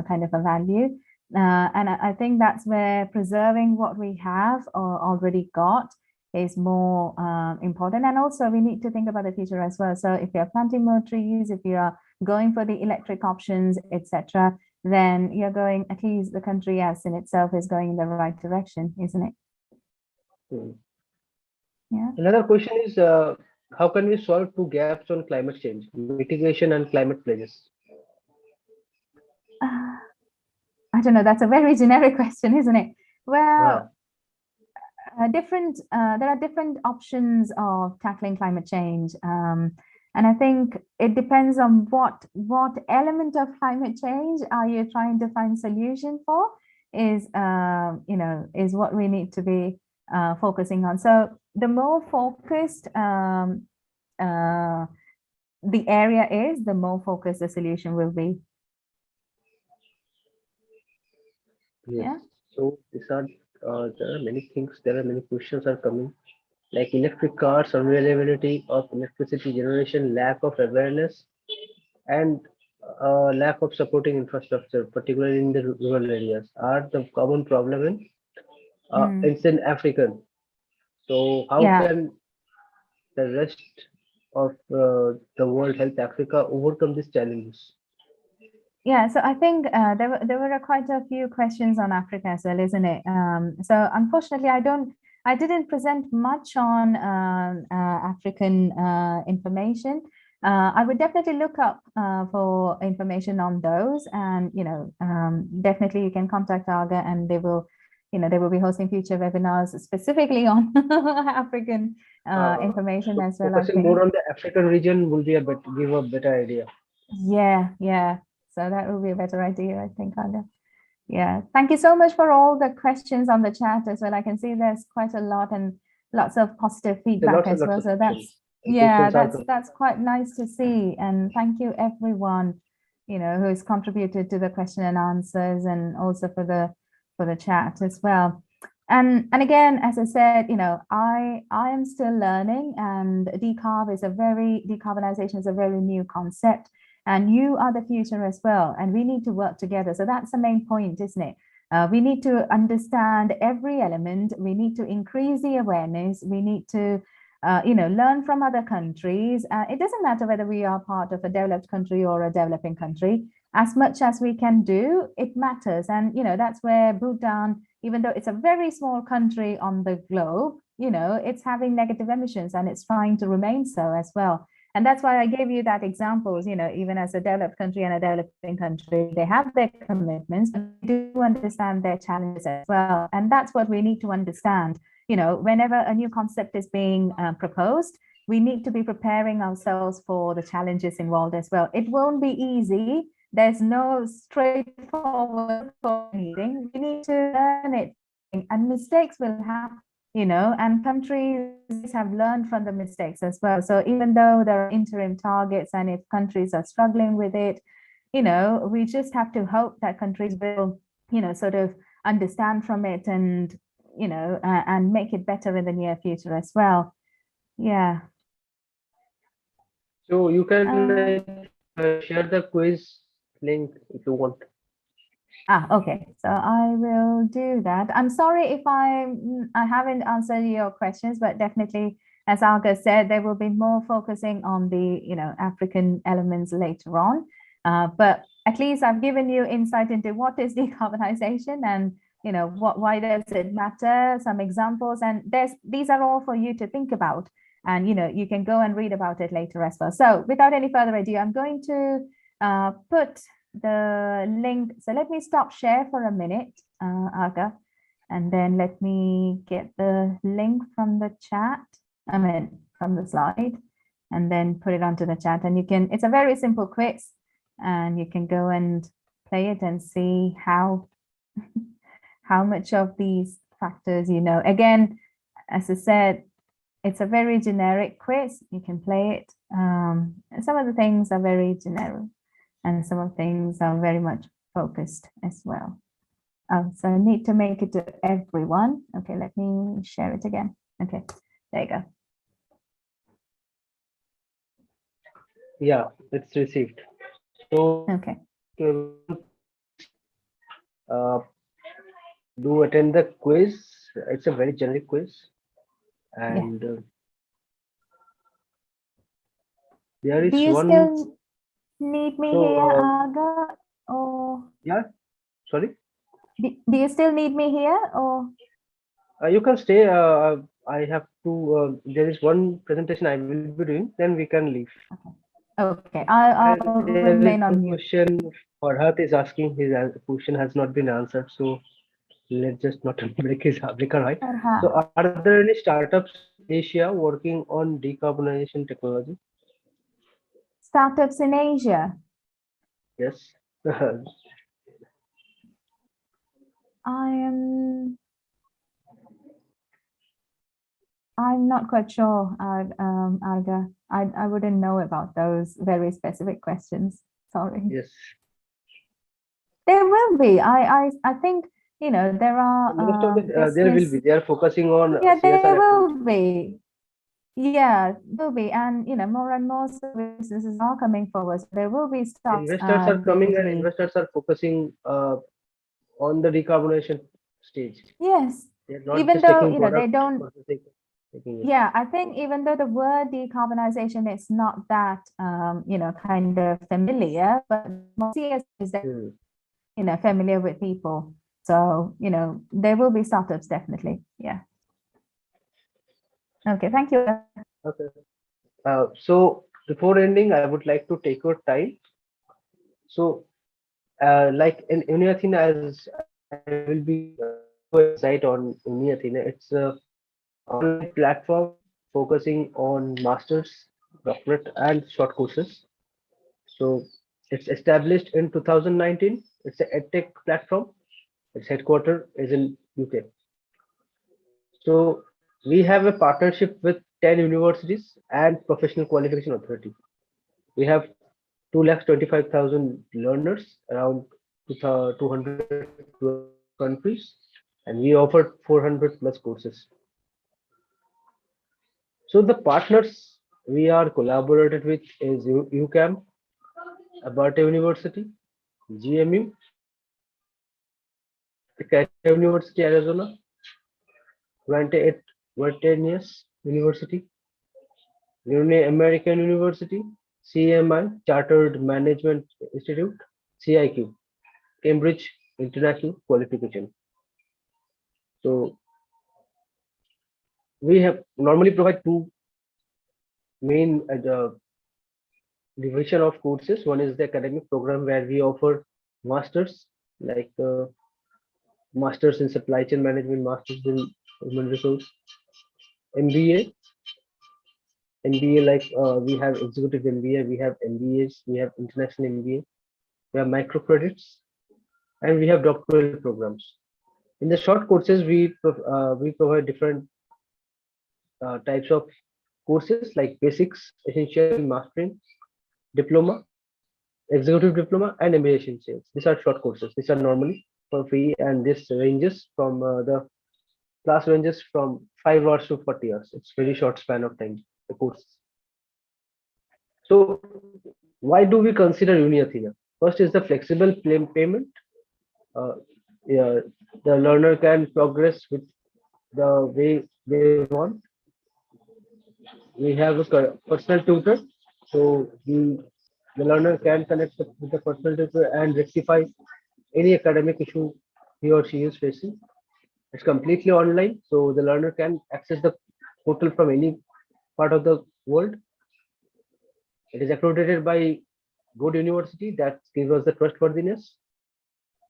kind of a value. And I think that's where preserving what we have or already got is more important. And also we need to think about the future as well. So if you're planting more trees, if you are going for the electric options, etc., then you're going, at least the country as in itself is going in the right direction, isn't it? Yeah. Another question is, how can we solve two gaps on climate change, mitigation and climate pledges? I don't know, that's a very generic question, isn't it? Well, there are different options of tackling climate change. And I think it depends on what element of climate change are you trying to find solution for is what we need to be focusing on. So the more focused the area is, the more focused the solution will be. Yes. Yeah. So these are there are many things. There are many questions are coming, like electric cars, unavailability of electricity generation, lack of awareness, and lack of supporting infrastructure, particularly in the rural areas, are the common problem in ancient African. So how can the rest of the world help Africa overcome these challenges? Yeah, so I think there were quite a few questions on Africa as well, isn't it? So unfortunately, I didn't present much on African information. I would definitely look up for information on those, and definitely you can contact Argha, and they will be hosting future webinars specifically on African information as well. Focusing more on the African region will be give a better idea. Yeah. So that will be a better idea, I think, Argha. Yeah, thank you so much for all the questions on the chat as well. I can see there's quite a lot and lots of positive feedback as well. So that's quite nice to see. And thank you everyone, who has contributed to the question and answers, and also for the chat as well. And again, as I said, I am still learning, and decarbonization is a very new concept. And you are the future as well, and we need to work together. So that's the main point, isn't it? We need to understand every element. We need to increase the awareness. We need to, learn from other countries. It doesn't matter whether we are part of a developed country or a developing country. As much as we can do, it matters. And, that's where Bhutan, even though it's a very small country on the globe, it's having negative emissions, and it's trying to remain so as well. And that's why I gave you that examples, even as a developed country and a developing country, they have their commitments, and we do understand their challenges as well. And that's what we need to understand. Whenever a new concept is being proposed, we need to be preparing ourselves for the challenges involved as well. It won't be easy. There's no straightforward for anything. We need to learn it, and mistakes will happen. And countries have learned from the mistakes as well. So even though there are interim targets, and if countries are struggling with it, we just have to hope that countries will, sort of understand from it, and, and make it better in the near future as well. Yeah. So you can share the quiz link if you want. Okay, so I will do that. I'm sorry if I haven't answered your questions, but definitely, as Argha said, there will be more focusing on the African elements later on. But at least I've given you insight into what is decarbonization, and why does it matter, some examples, and these are all for you to think about, and you can go and read about it later as well. So without any further ado, I'm going to put the link. So let me stop share for a minute, Argha, and then let me get the link from the chat, from the slide, and then put it onto the chat. And it's a very simple quiz, and you can go and play it and see how much of these factors Again, as I said, it's a very generic quiz. You can play it. Some of the things are very generic, and some of things are very much focused as well. So I need to make it to everyone. Okay, let me share it again. Okay, there you go. Yeah, it's received. So Okay. Uh, do attend the quiz. It's a very generic quiz, Yeah. and there Do is you one. still need me So here, Argha? Or yeah, sorry. do you still need me here? Or You can stay. I have to. There is one presentation I will be doing. Then we can leave. okay, I'll And there is remain one on mute. question Farhat is asking. His question has not been answered. So let's just not break her right. So are there any startups in Asia working on decarbonization technology? Startups in Asia. Yes. I'm not quite sure, Arga. I wouldn't know about those very specific questions. Sorry. Yes. There will be. I think, you know, there Most of are the there will business. be. They are focusing on Yeah, there CSR will activities. be. Yeah, will be. And, you know, more and more services are coming forward. So there will be starts Investors are coming and definitely. investors are focusing on the decarbonization stage. Yes. They're not Even just though, taking you know, they product don't. for the sake of taking it. Yeah, I think even though the word decarbonization is not that, you know, kind of familiar, but CS is that, Hmm. you know, familiar with people. So, you know, there will be startups definitely. Yeah. Okay, thank you. Okay. So before ending, I would like to take your time. So, like in UniAthena, as I will be insight on UniAthena, it's a online platform focusing on masters, doctorate, and short courses. So it's established in 2019. It's a edtech platform. Its headquarters is in UK. So we have a partnership with 10 universities and professional qualification authority. We have 225,000 learners around 200 countries, and we offer 400 plus courses. So the partners we are collaborated with is UCAM, Alberta University, GMU, California University, Arizona, Ventenius University, American University, CMI, Chartered Management Institute, CIQ, Cambridge International Qualification. So we have normally provide two main division of courses. One is the academic program where we offer masters like masters in supply chain management, masters in human resource, MBA, MBA like we have executive MBA, we have MBAs, we have international MBA, we have micro credits, and we have doctoral programs. In the short courses, we provide different types of courses like basics, essential, mastering, diploma, executive diploma, and MBA in sales. These are short courses. These are normally for free, and this ranges from the class ranges from 5 hours to 40 hours. It's very short span of time. The course. So why do we consider UniAthena? First is the flexible payment. Uh, yeah, the learner can progress with the way they want. We have a personal tutor, so the learner can connect with the personal tutor and rectify any academic issue he or she is facing. It's completely online, so the learner can access the portal from any part of the world. It is accredited by good university that gives us the trustworthiness,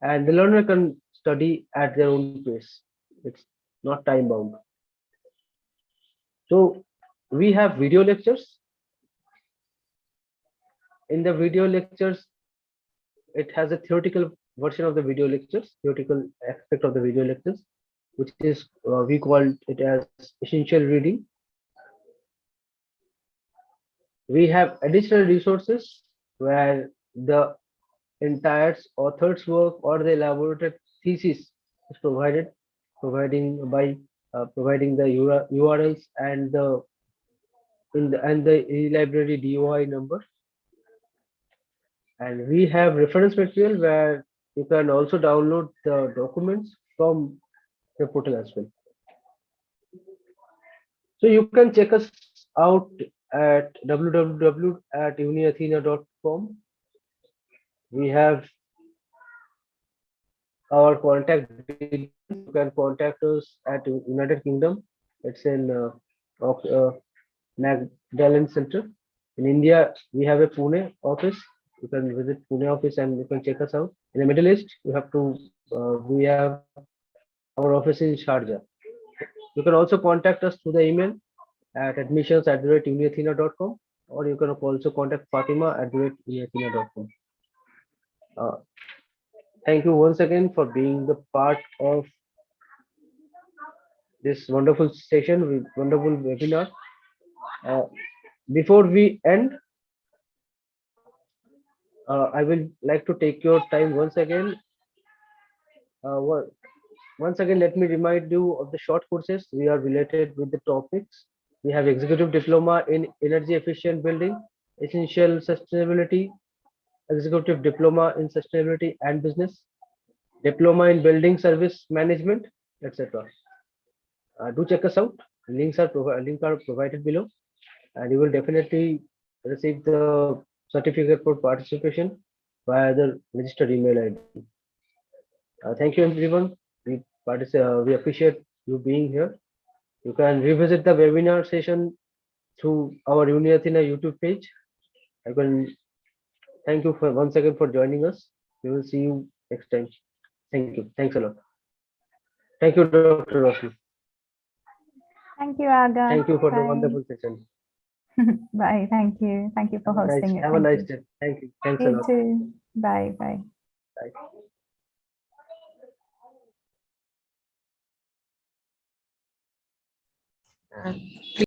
and the learner can study at their own pace. It's not time bound. So we have video lectures. In the video lectures, it has a theoretical version of the video lectures, theoretical aspect of the video lectures, which is we call it as essential reading. We have additional resources where the entire author's work or the elaborated thesis is providing the URLs and the e-library DOI number. And we have reference material where you can also download the documents from the portal as well. So you can check us out at www.uniathena.com. We have our contact details. You can contact us at United Kingdom. It's in Magdalen Center. In India, we have a Pune office. You can visit Pune office and you can check us out. In the Middle East, we have our office in Sharjah. You can also contact us through the email at admissions@uniathena.com, or you can also contact Fatima@uniathena.com. Thank you once again for being the part of this wonderful session, wonderful webinar. Before we end, I will like to take your time once again. Once again, let me remind you of the short courses we are related with the topics. We have Executive Diploma in Energy Efficient Building, Essential Sustainability, Executive Diploma in Sustainability and Business, Diploma in Building Service Management, etc. Do check us out. Links are provided below, and you will definitely receive the certificate for participation via the registered email ID. Thank you, everyone. We appreciate you being here. You can revisit the webinar session through our UniAthena YouTube page. I can thank you once again for joining us. We will see you next time. Thank you. Thanks a lot. Thank you, Dr. Roshini. Thank you, Argha. Thank you for the Bye. wonderful session. Bye. Thank you. Thank you for hosting it. Have a nice day. Thank you. Thanks a You lot. too. Bye. Bye. Bye.